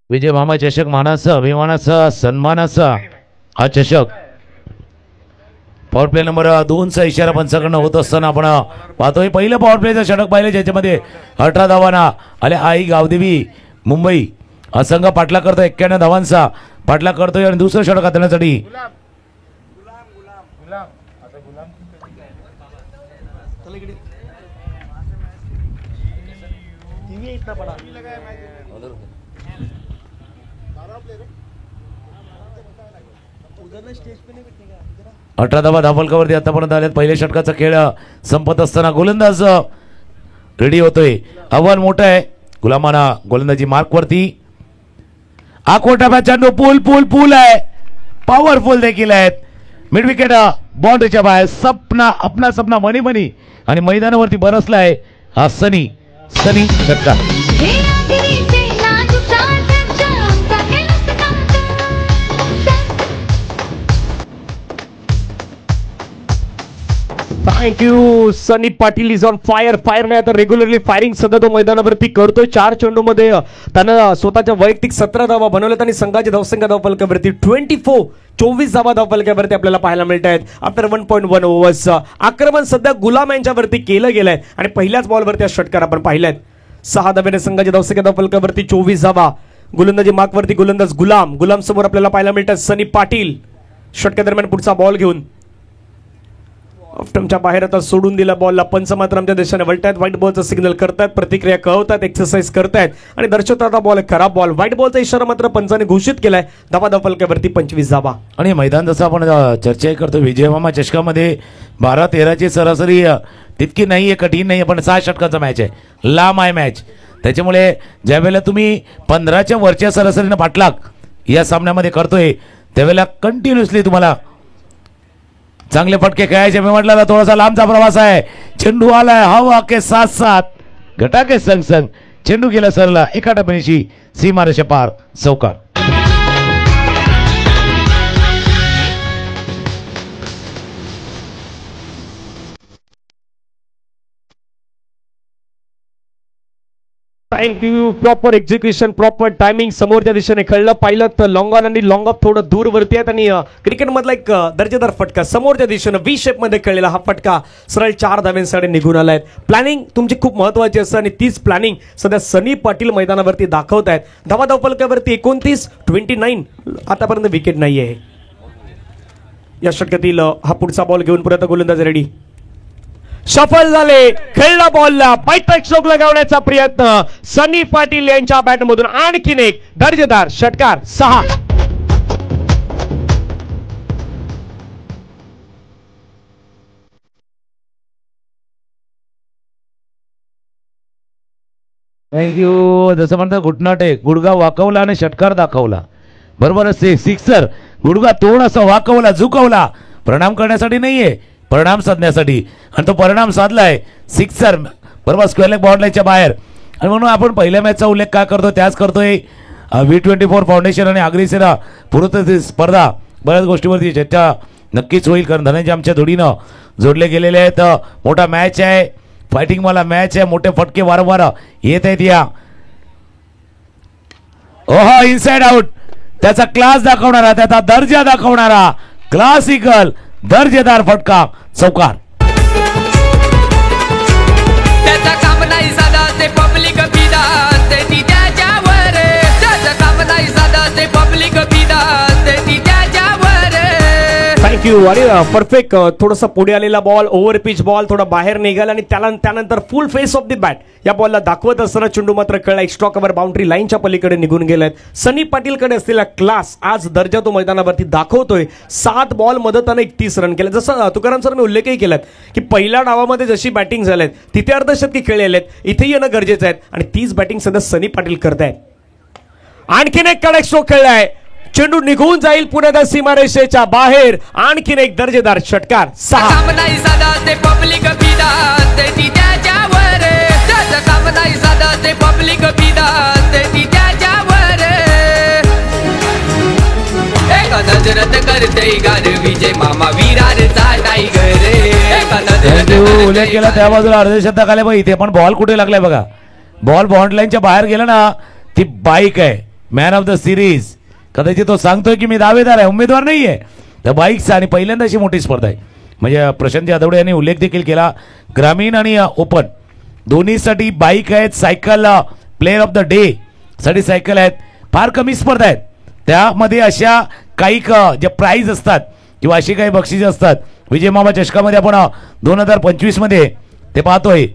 विजय मामा चषक मानाचा, अभिमानाचा, सन्मानाचा हा चषक पॉवर प्ले नंबर 2चा इशारा पंचाकडनं होत असताना आपण पाहतोय. पहिलं पॉवर प्लेचं षटक पाहिलं ज्याच्यामध्ये 18 धावांना आले. आई गावदेवी मुंबई हा संघ पाठलाग करतोय, 91 धावांचा पाठलाग करतोय आणि दुसरं षटक हाताळण्यासाठी अठरा धावा धावफलकावरती आतापर्यंत आल्यात. पहिल्या षटकाचा खेळ संपत असताना गोलंदाज रेडी होतोय. आव्हान मोठं आहे गुलामाना गोलंदाजी मार्कवरती. आकोटा चेंडू पूल आहे, पॉवरफुल देखील आहेत. मिड विकेट बाउंड्रीच्या बाहेर. अपना सपना मनी आणि मैदानावरती बरसलाय हा सनी षटकार. Thank you. Sunny Patil is on fire नाही आता रेग्युलरली फायरिंग सध्या तो मैदानावरती करतोय. 4 चेंडूमध्ये त्यानं स्वतःच्या वैयक्तिक 17 धावा बनवल्यात आणि संघाची धावसंख्या धावफलकावरती 24 धावा धावफलकावरती आपल्याला पाहायला मिळत आहेत. आफ्टर 1.1 ओव्हर्स आक्रमण सध्या गुलाम यांच्यावरती केलं गेलंय आणि पहिल्याच बॉलवरती षटकार आपण पाहिलात. 6 धाब्याने संघाची धावसंख्या धावफलकावरती 24 धावा. गोलंदाजी मार्कवरती गोलंदाज गुलाम समोर आपल्याला पाहायला मिळतात सनी पाटील. षटकादरम्यान पुढचा बॉल घेऊन ऑफ्टमच्या बाहेर आता सोडून दिला बॉलला. पंच मात्र आमच्या देशाने वळतायत, व्हाईट बॉलचा सिग्नल करतायत, प्रतिक्रिया कळवतात, एक्सरसाइज करतायत आणि दर्शवतात बॉल खराब बॉल. व्हाईट बॉलचा इशारा मात्र पंचाने घोषित केलाय. धावा धावफलकावरती 25 धावा. आणि मैदान जसं आपण चर्चा करतो विजय मामा चषकामध्ये 12-13ची सरासरी तितकी नाहीये, कठीण नाहीये, पण 6 षटकाचा मॅच आहे, लांब आहे मॅच. त्याच्यामुळे ज्यावेळेला तुम्ही 15च्या वरच्या सरासरीनं पाठलाग या सामन्यामध्ये करतोय त्यावेळेला कंटिन्युअसली तुम्हाला चांगले फटके खेळायचे. मी म्हटलं थोडासा लांबचा प्रवास आहे. चेंडू आलाय हवा के साथ साथ घटा के संग संग चेंडू गेला सरला एका टप्प्याची सीमारेषा पार चौकार. Thank you. Proper execution, proper timing, समोरच्या दिशेने खेळलं. पाहिलं तर लॉंग ऑन आणि लॉंग ऑफ थोडं दूर वरती आहेत आणि क्रिकेटमधला एक दर्जेदार फटका समोरच्या दिशेनं व्ही शेप मध्ये खेळलेला हा फटका सरळ 4 धाव्यांसाठी निघून आलाय. प्लॅनिंग तुमची खूप महत्वाची असते आणि तीच प्लॅनिंग सध्या सनी पाटील मैदानावरती दाखवत आहेत. धावा धावफलकावरती 29 आतापर्यंत विकेट नाहीये. या षटकातील हा पुढचा बॉल घेऊन परत गोलंदाज रेडी. सफल झाले. खेळला बॉलला बैठक स्ट्रोक लगावण्याचा प्रयत्न सनी पाटील यांच्या बॅटमधून. आणखीन एक दर्जेदार षटकार 6. थँक्यू. जसं म्हणतात घुटना टेक, गुडगा वाकवला आणि षटकार दाखवला. बरोबर असते. सिक्सर गुडगा थोडासा वाकवला झुकवला, परिणाम करण्यासाठी नाहीये, परिणाम साधण्यासाठी, आणि तो परिणाम साधलाय. सिक्सर बरोबर स्क्वेअर लेग बाउंड्रीच्या बाहेर. आणि म्हणून आपण पहिल्या मॅचचा उल्लेख काय करतो त्याच करतोय. V24 फाउंडेशन आणि अग्रिसेना पुरस्कृत स्पर्धा बऱ्याच गोष्टीवरती चर्चा नक्कीच होईल, कारण धनंजय आमच्या जोडीनं जोडले गेलेले आहेत. मोठा मॅच आहे, फायटिंगवाला मॅच आहे, मोठे फटके वारंवार येत आहेत. या ओहो इनसाइड आउट, त्याचा क्लास दाखवणारा, त्याचा दर्जा दाखवणारा क्लासिकल दर्जेदार फटका चौकार. त्याचं काम नाही साधा ते पब्लिक फिदा ते ती त्याच्यावर. त्याचं काम नाही साधा ते पब्लिक फिदा ते ती त्याच्यावर. थँक्यू. अरे परफेक्ट. थोडासा पुढे आलेला बॉल, ओव्हर पिच बॉल थोडा बाहेर निघाला आणि त्यानंतर फुल फेस ऑफ द बॅट या बॉलला दाखवत असताना चेंडू मात्र कळला एक्स्ट्रा कव्हर बाउंड्री लाईनच्या पलीकडे निघून गेलाय. सनी पाटीलकडे असलेला क्लास आज दर्जा तो मैदानावरती दाखवतोय. 7 बॉल मध्ये त्याने 31 रन केले. जसं तुकाराम सर मी उल्लेखही केलात की पहिल्या डावामध्ये जशी बॅटिंग झाल्यात तिथे अर्धशतकी खेळलेले आहेत, इथेही येणं गरजेचं आहे आणि तीच बॅटिंग सध्या सनी पाटील करतायत. आणखीन एक कडक स्ट्रोक खेळलाय. चेंडू निघून जाईल पुण्याच्या सीमारेषेच्या बाहेर. आणखीन एक दर्जेदार षटकार 6. काम नाही साधा ते पब्लिक फिदा ते ती त्याच्यावर. त्याचं काम नाही साधा ते पब्लिक फिदा ते ती त्याच्यावर. एका नजरत करते गार विजय मामा विरारचा टायगर. एका नजरत उल्लेख केला त्या बाजूला अर्धशतक आले बघ. इथे पण बॉल कुठे लागलाय बघा. बॉल बाउंड्री लाईनच्या बाहेर गेला ना, ती बाईक आहे मॅन ऑफ द सिरीज. कदाचित तो सांगतोय की मी दावेदार आहे, उमेदवार नाहीये त्या बाईकचा. आणि पहिल्यांदा अशी मोठी स्पर्धा आहे. म्हणजे प्रशांत जाधवडे यांनी उल्लेख देखील केला, ग्रामीण आणि ओपन दोन्हीसाठी बाईक आहेत. Cycle player of the day साठी सायकल आहेत. फार कमी स्पर्धा आहेत, त्यामध्ये अशा काही ज्या प्राईज असतात किंवा अशी काही बक्षिसे असतात. विजय मामा चषकामध्ये आपण 2025 मध्ये ते पाहतोय.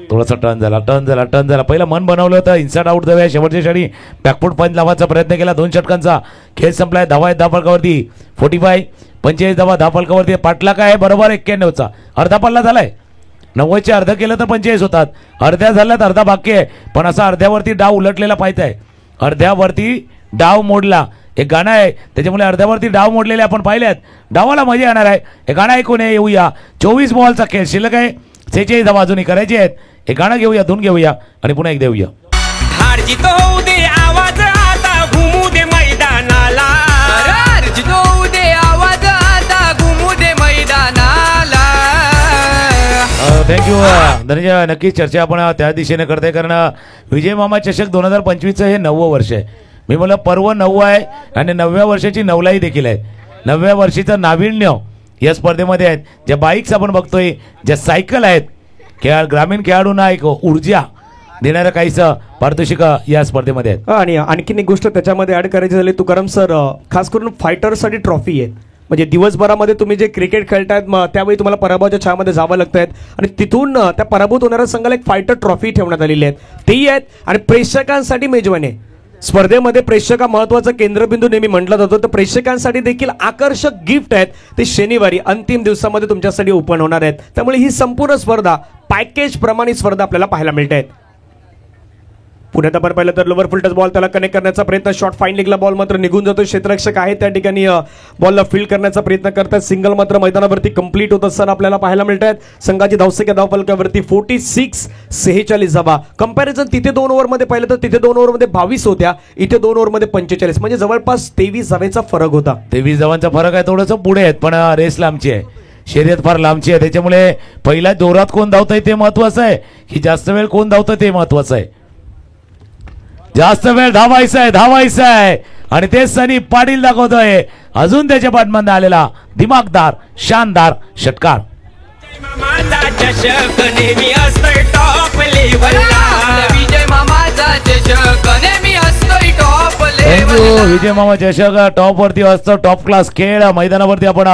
थोडासा टर्न झाला. पहिला मन बनवलं होतं इनसाइड आउट जाऊया, शेवटच्या क्षणी बॅकफूट पंच लावायचा प्रयत्न केला. 2 षटकांचा खेळ संपलाय. धावा आहेत धाफलकावरती 45 धावा धाफलकावरती. पाटला काय बरोबर 91चा अर्धा पल्ला झालाय. 90चे अर्ध केलं तर 45 होतात. अर्ध्या झाल्यात अर्धा बाकी आहे, पण असा अर्ध्यावरती डाव उलटलेला पाहिजे आहे. अर्ध्यावरती डाव मोडला एक गाणं आहे, त्याच्यामुळे अर्ध्यावरती डाव मोडलेले आपण पाहिलेत. डावाला मजा येणार आहे. हे गाणं ऐकून येऊया. 24 बॉलचा खेळ शिल्लक आहे. 46 धावा अजूनही करायचे आहेत. हे गाणं घेऊया, धून घेऊया आणि पुन्हा एक देऊया. हार जित होऊ दे आवाज आता घुमू दे मैदानाला. हार जित होऊ दे आवाज आता घुमू दे मैदानाला. थँक्यू धनंजय. नक्कीच चर्चा आपण त्या दिशेने करते, कारण विजय मामा चषक 2025 हे 9वं वर्ष आहे. मी म्हणलं पर्व 9 आहे आणि 9व्या वर्षाची नवलाई देखील आहे. 9व्या वर्षीचं नाविन्य या स्पर्धेमध्ये आहेत. ज्या बाईक्स आपण बघतोय, ज्या सायकल आहेत, ग्रामीण खेळाडूंना एक ऊर्जा देणारं काहीच पारितोषिक या स्पर्धेमध्ये आहेत. आणि आणखीन एक गोष्ट त्याच्यामध्ये ऍड करायची झाली तुकाराम सर, खास करून फायटरसाठी ट्रॉफी आहेत. म्हणजे दिवसभरामध्ये तुम्ही जे क्रिकेट खेळतायत त्यावेळी तुम्हाला पराभवाच्या छायामध्ये जावं लागतं आणि तिथून त्या पराभूत होणाऱ्या संघाला एक फायटर ट्रॉफी ठेवण्यात आलेली आहेत. तेही आहेत आणि प्रेक्षकांसाठी मेजवानी आहे. स्पर्धेमध्ये प्रेक्षक महत्वाचा केंद्रबिंदू नेहमी म्हटलं जातो, तर प्रेक्षकांसाठी देखील आकर्षक गिफ्ट आहेत. ते शनिवारी अंतिम दिवसामध्ये तुमच्यासाठी ओपन होणार आहेत. त्यामुळे ही संपूर्ण स्पर्धा पॅकेज प्रमाणे स्पर्धा आपल्याला पाहायला मिळते. पुण्यात आपण पाहिलं तर लोवर फुल टच बॉल त्याला कनेक्ट करण्याचा प्रयत्न, शॉर्ट फाईन लेगला बॉल मात्र निघून जातो. क्षेत्ररक्षक आहे त्या ठिकाणी बॉलला फील्ड करण्याचा प्रयत्न करतात. सिंगल मात्र मैदानावरती कंप्लीट होत असताना आपल्याला पाहायला मिळत आहेत. संघाची धावसंख्या धावफलकावरती 46 धावा. कंपॅरिझन तिथे 2 ओव्हरमध्ये पाहिलं तर तिथे 2 ओव्हरमध्ये 22 होत्या, इथे 2 ओव्हरमध्ये 45, म्हणजे जवळपास 23 धावेचा फरक होता. 23 धावांचा फरक आहे, थोडंसं पुढे आहेत पण रेस लांबची आहे, शर्यत फार लांबची आहे. त्याच्यामुळे पहिल्या जोरात कोण धावतंय ते महत्वाचं आहे की जास्त वेळ कोण धावतंय ते महत्वाचं आहे. जास्त वेळ धावायचं आहे आणि ते सनी पाटील दाखवतोय. अजून त्याच्या पाठमांना आलेला दिमागदार शानदार षटकार. मामाचा चषक नेहमी असतोय टॉप लेवलला. विजय मामाचा चषक नेहमी असतोय टॉप लेवलला. विजय मामा चषक टॉप वरती असतो. टॉप क्लास खेळ मैदानावरती आपण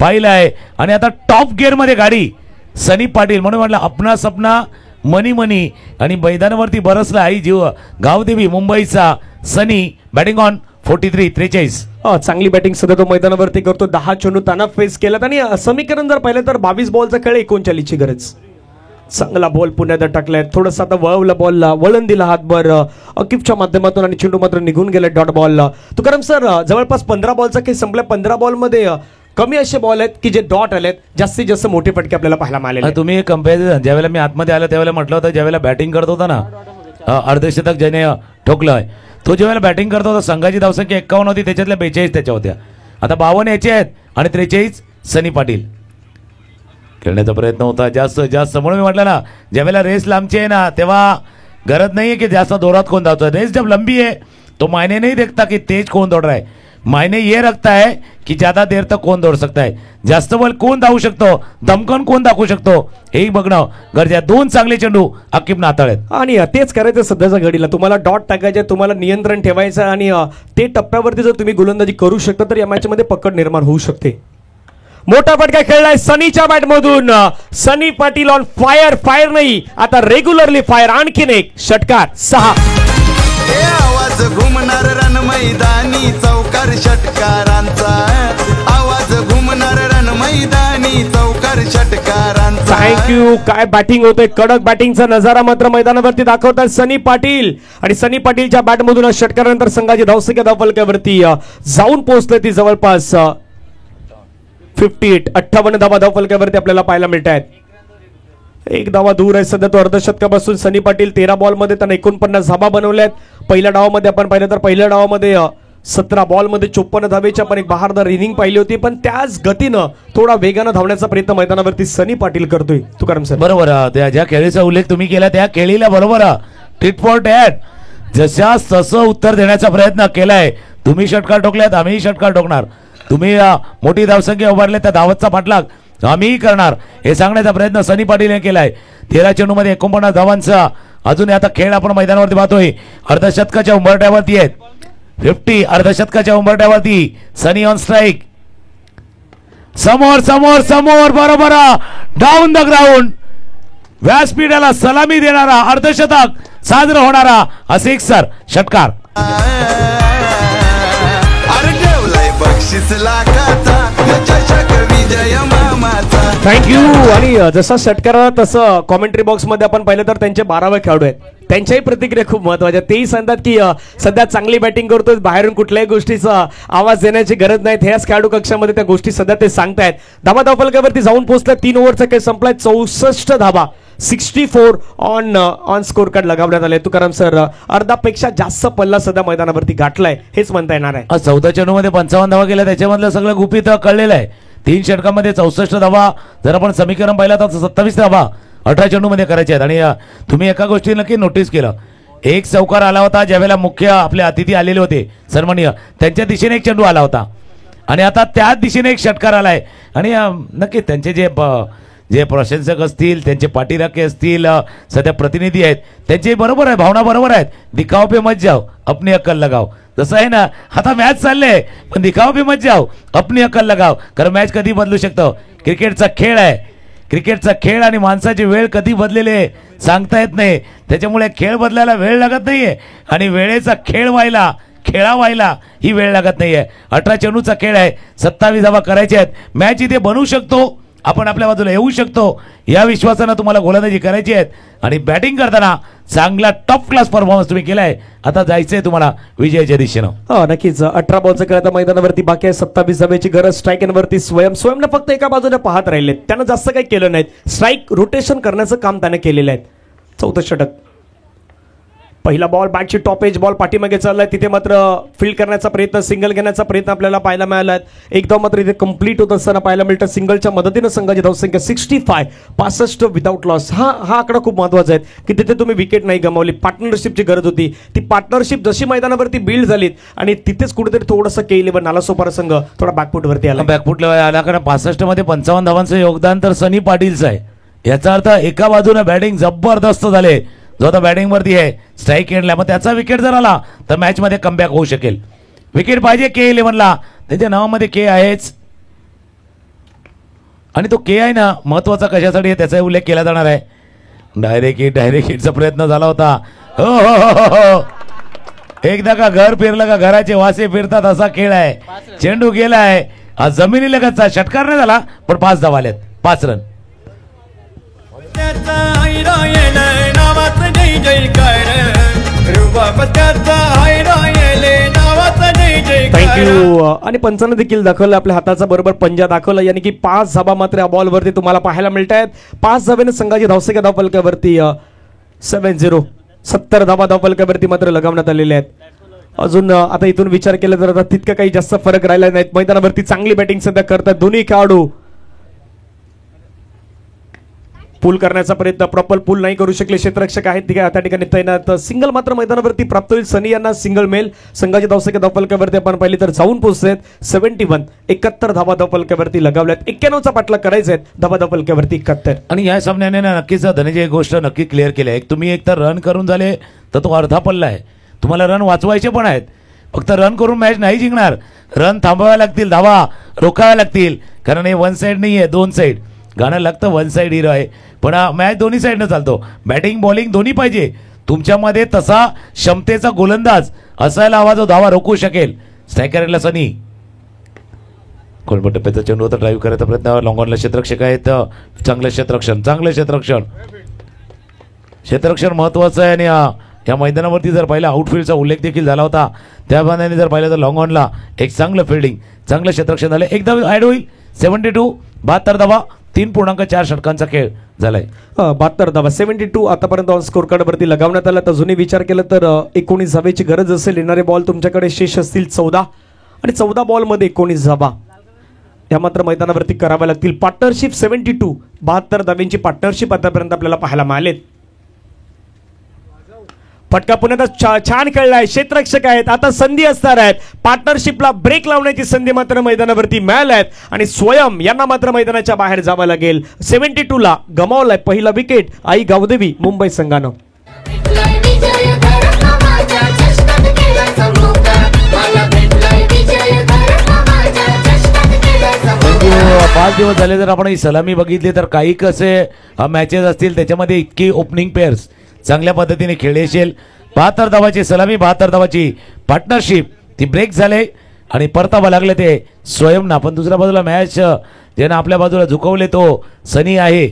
पाहिलाय आणि आता टॉप गिअर मध्ये गाडी सनी पाटील, म्हणून म्हटलं अपना सपना मनी मनी आणि मैदानावरती बरसला आई जीव गावदेवी मुंबईचा सनी. Batting on 43. चांगली बॅटिंग सध्या तो मैदानावरती करतो. 10 चेंडू ताना फेस केलात आणि समीकरण जर पाहिलं तर 22 बॉलचा खेळ 39ची गरज. चांगला बॉल पुण्यात टाकलाय, थोडंसं आता वळवला बॉलला, वळण दिला हातभर अकिफच्या माध्यमातून आणि चेंडू मात्र निघून गेला डॉट बॉल. तुकाराम सर, जवळपास 15 बॉलचा खेळ संपला. 15 बॉलमध्ये कमी असे बॉल आहेत की जे डॉट आलेत, जास्तीत जास्त मोठे फटके आपल्याला पाहायला मिळाले. तुम्ही कंपॅरिझन ज्यावेळेला मी आतमध्ये आलो त्यावेळेला म्हटलं होतं, ज्यावेळेला बॅटिंग करत होता ना अर्धशतक ज्याने ठोकलंय, तो ज्यावेळेला बॅटिंग करत होता संघाची धावसंख्या 51 होती, त्याच्यातल्या 42 त्याच्या होत्या. आता 52 याचे आहेत आणि 43 सनी पाटील. खेळण्याचा प्रयत्न होता जास्त म्हणून मी म्हटलं ना, ज्यावेळेला रेस लांबची आहे ना तेव्हा गरज नाहीये की जास्त जोरात कोण धावतो. रेस जब लंबी है तो मायने नहीं देखता कि तेज कौन दौड़ रहा है, मायने ये रखता है की ज्यादा देर तक कोण दौड़ सकता है, जास्त बॉल कोण धावू शकतो, दमकन कोण दाखवू शकतो हेही बघणं गरजेचं. 2 चांगले चेंडू अकिब नाताळेत आणि तेच करायचं सध्याच्या घडीला. तुम्हाला डॉट टाकायचे, तुम्हाला नियंत्रण ठेवायचं आणि ते टप्प्यावरती जर तुम्ही गोलंदाजी करू शकता तर या मॅच मध्ये पकड निर्माण होऊ शकते. मोठा फटका खेळलाय सनीच्या बॅटमधून. सनी पाटील ऑन फायर नाही आता रेग्युलरली फायर. आणखीन एक षटकार 6. आवाज घुमणार रण मैदानी चौकार षटकारांचा, आवाज घुमणार रण मैदानी चौकार षटकारांचा. थँक्यू. काय बॅटिंग होतोय, कडक बॅटिंगचा नजारा मात्र मैदानावरती दाखवतात सनी पाटील. आणि सनी पाटीलच्या बॅटमधून षटकारानंतर संघाची धावसंख्या धावफलकावरती जाऊन पोहोचते ती जवळपास 58 धावा धावफलकावरती आपल्याला पाहायला मिळत आहेत. 1 धावा दूर आहे सध्या तो अर्धशतकापासून. सनी पाटील 13 बॉलमध्ये त्यांना 49 धावा बनवल्यात. पहिल्या डावामध्ये आपण पाहिलं तर पहिल्या डावामध्ये 17 बॉलमध्ये 54 धावेची आपण एक बहारदार इनिंग पाहिली होती, पण त्याच गतीनं थोडा वेगानं धावण्याचा प्रयत्न मैदानावरती सनी पाटील करतोय. तुकाराम सर, बरोबर. त्या ज्या खेळीचा उल्लेख तुम्ही केला त्या खेळीला बरोबर टिट फॉर टॅट जशा तसं उत्तर देण्याचा प्रयत्न केलाय. तुम्ही षटकार ठोकल्यात, आम्हीही षटकार ठोकणार. तुम्ही मोठी धावसंख्या उभारल्या त्या धावतचा पाठलाग आम्हीही करणार हे सांगण्याचा प्रयत्न सनी पाटील यांनी केलाय. 13 चेंडूमध्ये 49 धावांचा अजून आता खेळ आपण मैदानावरती पाहतोय. अर्धशतकाच्या उंबरट्यावरती आहेत 50. अर्धशतकाच्या उंबरट्यावरती सनी ऑन स्ट्राईक. समोर बरोबर डाऊन द ग्राउंड व्यासपीठाला सलामी देणारा अर्धशतक साजरा होणारा असे एक सर षटकार. बक्षीस लाखाचा चषक विजय मामाचा. थँक्यू. आणि जसा षटकार तसं कॉमेंट्री बॉक्स मध्ये आपण पाहिलं तर त्यांचे 12वे खेळाडू आहेत, त्यांच्याही प्रतिक्रिया खूप महत्वाच्या. तेही सांगतात की सध्या चांगली बॅटिंग करतोय, बाहेरून कुठल्याही गोष्टीचा आवाज देण्याची गरज नाही. ह्याच खेळाडू कक्षामध्ये त्या गोष्टी सध्या ते सांगतायत. धावा धावफलकावरती जाऊन पोहोचल्या. 3 ओव्हरचा खेळ संपलाय. 64 धावा 64 ऑन स्कोर कार्ड लगावण्यात आले. तुकाराम सर, अर्धापेक्षा जास्त पल्ला सध्या मैदानावरती गाठलाय हेच म्हणता येणार आहे. 14 चेंडूमध्ये 55 धावा केल्या, त्याच्यामधलं सगळं गुपित कळलेलं आहे. 3 षटकामध्ये 64 धावा. जर आपण समीकरण पाहिलं तर 27 धावा 18 चेंडूमध्ये करायचे आहेत. आणि तुम्ही एका गोष्टी नक्की नोटीस केलं, एक चौकार आला होता ज्यावेळेला मुख्य आपले अतिथी आलेले होते सन्माननीय, त्यांच्या दिशेने एक चेंडू आला होता आणि आता त्याच दिशेने एक षटकार आलाय. आणि नक्की त्यांचे जे प्रशंसक असतील, त्यांचे पाठीराखे असतील, सध्या प्रतिनिधी आहेत, त्यांचे बरोबर आहे, भावना बरोबर आहेत. दिखाव पे मत जाओ, अपनी अक्कल लगाव. जसं आहे ना, आता मॅच चालले पण दिखाव पे मत जाओ, अपनी अक्कल लगाव. कारण मॅच कधी बदलू शकतो. क्रिकेटचा खेळ आहे, क्रिकेटचा खेळ आणि माणसाची वेळ कधी बदलेले सांगता येत नाही. त्याच्यामुळे खेळ बदलायला वेळ लागत नाहीये आणि वेळेचा खेळ व्हायला ही वेळ लागत नाहीये. 18 चेंडूचा खेळ आहे, 27 धावा करायचे आहेत. मॅच इथे बनवू शकतो आपण आपल्या बाजूला येऊ शकतो या विश्वासानं तुम्हाला गोलंदाजी करायची आहेत आणि बॅटिंग करताना चांगला टॉप क्लास परफॉर्मन्स तुम्ही केलाय. आता जायचंय तुम्हाला विजयाच्या दिशेनं. हो नक्कीच. 18 बॉलचं खेळ मैदानावरती बाकी आहे. 27 धावेची गरज. स्ट्राईकवरती स्वयंने फक्त एका बाजूने पाहत राहिले, त्यानं जास्त काही केलं नाही. स्ट्राईक रोटेशन करण्याचं काम त्याने केलेलं आहे. 4थं षटक. पहिला बॉल बॅटची टॉप एज बॉल पाठीमागे चाललाय, तिथे मात्र फील्ड करण्याचा प्रयत्न, सिंगल घेण्याचा प्रयत्न आपल्याला पाहायला मिळाला. एकदा मात्र इथे कंप्लीट होत असताना पाहायला मिळतं. सिंगलच्या मदतीनं संघाची धावसंख्या 65 विदाऊट लॉस. हा आकडा खूप महत्वाचा आहे की तिथे तुम्ही विकेट नाही गमावली. पार्टनरशिपची गरज होती. ती पार्टनरशिप जशी मैदानावरती बिल्ड झाली आणि तिथेच कुठेतरी थोडंसं के11 नालासोपारा संघ थोडा बॅकफुटवरती आला. बॅकफुटला आला कारण 65 मध्ये 55 धावांचं योगदान तर सनी पाटीलचं आहे. याचा अर्थ एका बाजूने बॅटिंग जबरदस्त झाले. जो आता बॅटिंग वरती आहे स्ट्राईक एंडला, मग त्याचा विकेट जर आला तर मॅच मध्ये कमबॅक होऊ शकेल. विकेट पाहिजे के11ला, त्याच्या नावामध्ये के आहेच आणि तो के आहे ना महत्वाचा कशासाठी आहे त्याचा उल्लेख केला जाणार आहे. डायरेक्ट हिटचा प्रयत्न झाला होता. हो हो हो हो, एकदा का घर फिरलं का घराचे वासे फिरतात असा खेळ आहे. चेंडू गेलाय, आज जमिनी लगतचा षटकार नाही झाला पण 5 धावा आल्यात, 5 रन. थँक्यू. आणि पंचानं देखील दाखवलं आपल्या हाताचा बरोबर पंजा दाखवला, यानी की 5 धाबा मात्र या बॉलवरती तुम्हाला पाहायला मिळत आहेत. 5 धाब्याने संघाची धावसंख्या धावफलकावरती 70 धाबा धावफलकावरती मात्र लगावण्यात आलेले आहेत. अजून आता इथून विचार केला तर आता तितका काही जास्त फरक राहिला नाहीत. मैदानावरती चांगली बॅटिंग सध्या करतात दोन्ही खेळाडू. पूल करण्याचा प्रयत्न, प्रॉपर पूल नाही करू शकले क्षेत्ररक्षक आहेत त्या ठिकाणी तैनात. सिंगल मात्र मैदानावरती प्राप्त होईल. सनी यांना सिंगल मेल. संघाची धावसंख्या धावफलकावरती आपण पाहिली तर जाऊन पोहोचत 71 धाबा धावफलकावरती लगावल्यात. 91चा पाठलाग करायचा आहे. धाबा धावफलकावरती 71. आणि या सामन्याने ना नक्कीच धनंजय एक गोष्ट नक्की क्लिअर केली आहे. तुम्ही एक तर रन करून झाले तर तो अर्धा पल्ला आहे. तुम्हाला रन वाचवायचे पण आहेत. फक्त रन करून मॅच नाही जिंकणार. रन थांबवाव्या लागतील, धावा रोखाव्या लागतील. कारण हे वन साईड नाही आहे, 2 साईड. गाणं लागतं वन साईड हिरो आहे, पण मॅच दोन्ही साईडनं चालतो. बॅटिंग बॉलिंग दोन्ही पाहिजे. तुमच्यामध्ये तसा क्षमतेचा गोलंदाज असायला हवा जो धावा रोखू शकेल. स्ट्रायकरला सनी कोलबट टप्प्याचा चेंडू होता, ड्राईव्ह करायचा प्रयत्न. लॉंगॉनला क्षेत्ररक्षक आहेत. चांगलं क्षेत्ररक्षण महत्वाचं आहे. आणि या मैदानावरती जर पाहिलं आउटफील्डचा उल्लेख देखील झाला होता. त्या बांधाने जर पाहिलं तर लॉंगॉनला एक चांगलं फिल्डिंग, चांगलं क्षेत्ररक्षण झालं. एकदा ऍड होईल. 72 72 धावा, 3.4 षटकांचा खेळ झालाय. 72 धावा 72 आतापर्यंत ऑन स्कोर कार्ड वरती लगावण्यात आला. तर जुनी विचार केला तर 19 धावेची गरज असेल. येणारे बॉल तुमच्याकडे शेष असतील 14 आणि 14 बॉलमध्ये 19 धावा या मात्र मैदानावरती कराव्या लागतील. पार्टनरशिप 72 72 धाव्यांची पार्टनरशिप आतापर्यंत आपल्याला पाहायला मिळालेत. फटका पुण्यात छान खेळलाय. क्षेत्ररक्षक आहेत. आता संधी असणार आहेत. पार्टनरशिपला ब्रेक लावण्याची संधी मात्र मैदानावरती मिळाल्या आहेत आणि स्वयं यांना मात्र मैदानाच्या बाहेर जावं लागेल. 72 ला गमावलाय पहिला विकेट आई गावदेवी मुंबई संघानं. 5 दिवस झाले जर आपण ही सलामी बघितली तर काही कसे मॅचेस असतील त्याच्यामध्ये इतकी ओपनिंग पेअर्स चांगल्या पद्धतीने खेळले असेल. 72 धावाची सलामी, 72 धावाची पार्टनरशिप ती ब्रेक झाले आणि परतावा लागले ते स्वयंना. पण दुसऱ्या बाजूला मॅच ज्यानं आपल्या बाजूला झुकवले तो सनी आहे.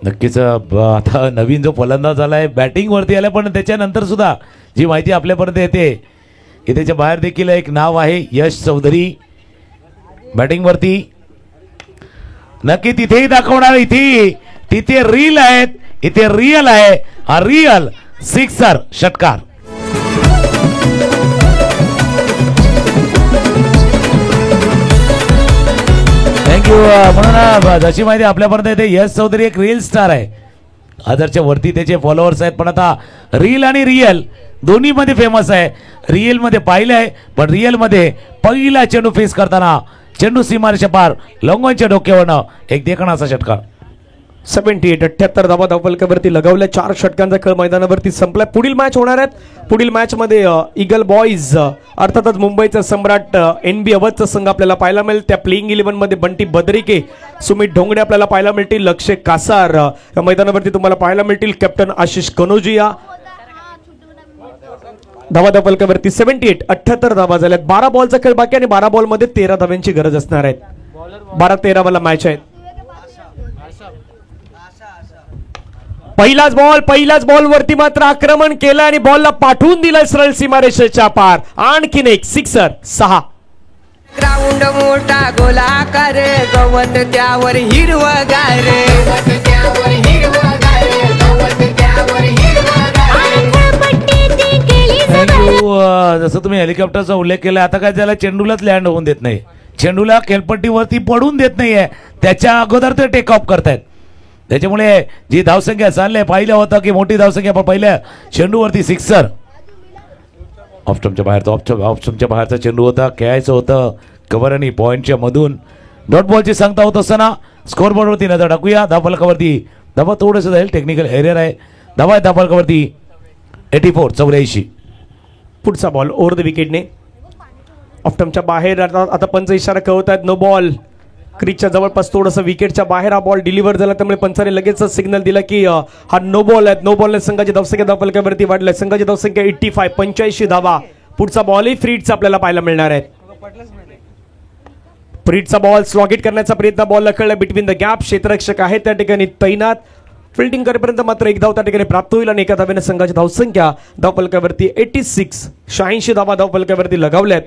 नक्कीच आता नवीन जो फलंदाज आलाय बॅटिंग वरती आलाय, पण त्याच्यानंतर सुद्धा जी माहिती आपल्यापर्यंत येते की त्याच्या बाहेर देखील एक नाव आहे यश चौधरी बॅटिंग वरती. नक्की तिथेही दाखवणार. तिथे रील आहेत, इथे रिअल आहे. हा रिअल 6 षटकार. थँक्यू. म्हणून जशी माहिती आपल्यापर्यंत येते यश चौधरी एक रिअल स्टार आहे. आदरच्या वरती त्याचे फॉलोअर्स आहेत, पण आता रील आणि रिअल दोन्ही मध्ये फेमस आहे. रिअल मध्ये पाहिलंय, पण रिअल मध्ये पहिला चेंडू फेस करताना चेंडू सीमारेषा पार लॉंगॉनच्या डोक्यावरनं एक देखणाचा षटकार. 78 78 धावा धावफलकावरती लगावल्या. 4 षटकांचा खेळ मैदानावरती संपला. पुढील मॅच होणार आहेत. पुढील मॅच मध्ये ईगल बॉईज अर्थातच मुंबईचा सम्राट NB अवधचा संघ आपल्याला पाहायला मिळेल. त्या प्लेइंग 11 मध्ये बंटी बद्रिके, सुमित ढोंगडे आपल्याला पाहायला मिळतील. लक्ष्य कासार या मैदानावरती तुम्हाला पाहायला मिळतील. कॅप्टन आशिष कनोजिया. धावा धावफलकावरती 78 78 धावा झाल्यात. 12 बॉलचा खेळ बाकी आणि 12 बॉल मध्ये 13 धाव्यांची गरज असणार आहे. 12-13 वाला मॅच आहे. पहिलाच बॉल वरती मात्र आक्रमण केलं आणि बॉलला पाठवून दिलं सरळ सीमारेषेच्या पार. आणखीन एक सिक्सर. 6. ग्राउंड मोठा गोलाकार गवत त्यावर हिरवगार जसं तुम्ही हेलिकॉप्टरचा उल्लेख केला, आता काय त्याला चेंडूलाच लँड होऊन देत नाही, चेंडूला खेळपट्टीवरती पडून देत नाहीये. त्याच्या अगोदर ते टेक ऑफ करतायत. त्याच्यामुळे जी धावसंख्या चालले पाहिलं होतं की मोठी धावसंख्या, पण पहिल्या चेंडूवरती सिक्सर. ऑफस्टंपच्या बाहेरचा चेंडू होता, खेळायचं होतं कव्हर आणि पॉईंटच्या मधून. डॉट बॉलची सांगता होत असताना स्कोर बोर्डवरती नजर टाकूया. धावफलकावरती धावा थोडंसं जाईल, टेक्निकल एरियर आहे. धावा धावफलकावरती 84 84. पुढचा बॉल ओव्हर द विकेटने ऑफस्टंपच्या बाहेर. आता पंच इशारा कळवत आहेत नो बॉल. क्रीजच्या जवळपास थोडंसं विकेटच्या बाहेर हा बॉल डिलिव्हर झाला, त्यामुळे पंचाने लगेच सिग्नल दिला की हा नो बॉल आहे. नो बॉलने संघाची धावसंख्या धावफलकावरती वाढली. संघाची धावसंख्या 85 85 धावा. पुढचा बॉलही फ्रीडचा आपल्याला पाहायला मिळणार आहे. फ्रीडचा बॉल स्लॉगिट करण्याचा प्रयत्न, बॉल लखडला बिटवीन द गॅप. क्षेत्ररक्षक आहे त्या ठिकाणी तैनात. फिल्डिंग करेपर्यंत मात्र एक धाव त्या ठिकाणी प्राप्त होईल आणि एका धावेने संघाची धावसंख्या धावफलकावरती 86 86 धावा धावफलकावरती लगावल्यात.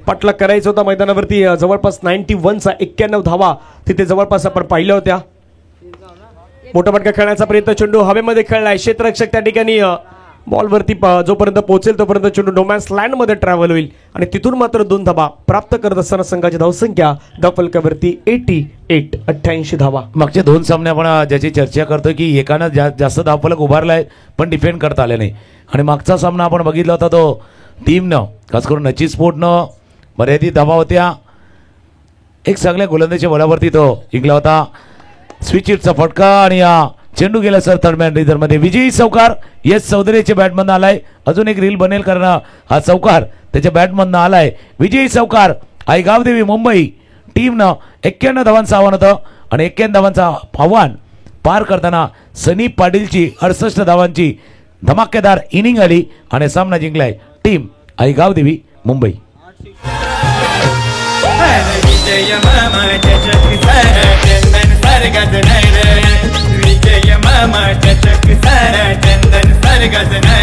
पाठलाग करायचं होता मैदानावरती जवळपास 91चा 91 धावा तिथे जवळपास आपण पाहिल्या होत्या. मोठा फटका खेळण्याचा प्रयत्न, चेंडू हवेमध्ये खेळलाय. क्षेत्ररक्षक त्या ठिकाणी बॉलवरती जोपर्यंत पोहोचेल तोपर्यंत चेंडू नोमॅन्स लँड मध्ये ट्रॅव्हल होईल आणि तिथून मात्र 2 धावा प्राप्त करत असताना संघाची धावसंख्या धावफलकावरती 88 88 धावा. मागचे 2 सामने आपण ज्याची चर्चा करतो की एकानं जास्त धावफलक उभारलाय पण डिफेंड करता आले नाही. आणि मागचा सामना आपण बघितला होता तो टीमनं, खास करून नची स्पोर्टनं मर्यादित धावा होत्या. एक चांगल्या गोलंदाजीच्या बळावरती तो जिंकला होता. स्विच हिटचा फटका आणि चेंडू गेला सर थर्डमॅन रिझर्व्हमध्ये. विजयी चौकार यश चौधरीच्या बॅटमधनं आलाय. अजून एक रील बनेल कारण हा चौकार त्याच्या बॅटमधनं आलाय. विजयी चौकार आई गावदेवी मुंबई टीमनं 91 धावांचं आव्हान होतं आणि 91 धावांचं आव्हान पार करताना सनी पाटीलची 68 धावांची धमाकेदार इनिंग आली आणि सामना जिंकलाय टीम आई गावदेवी मुंबई. विजय मामा चषक सारा चंदन स्वर्गात नाही रे. विजय मामा चषक सारा चंदन स्वर्गात नाही.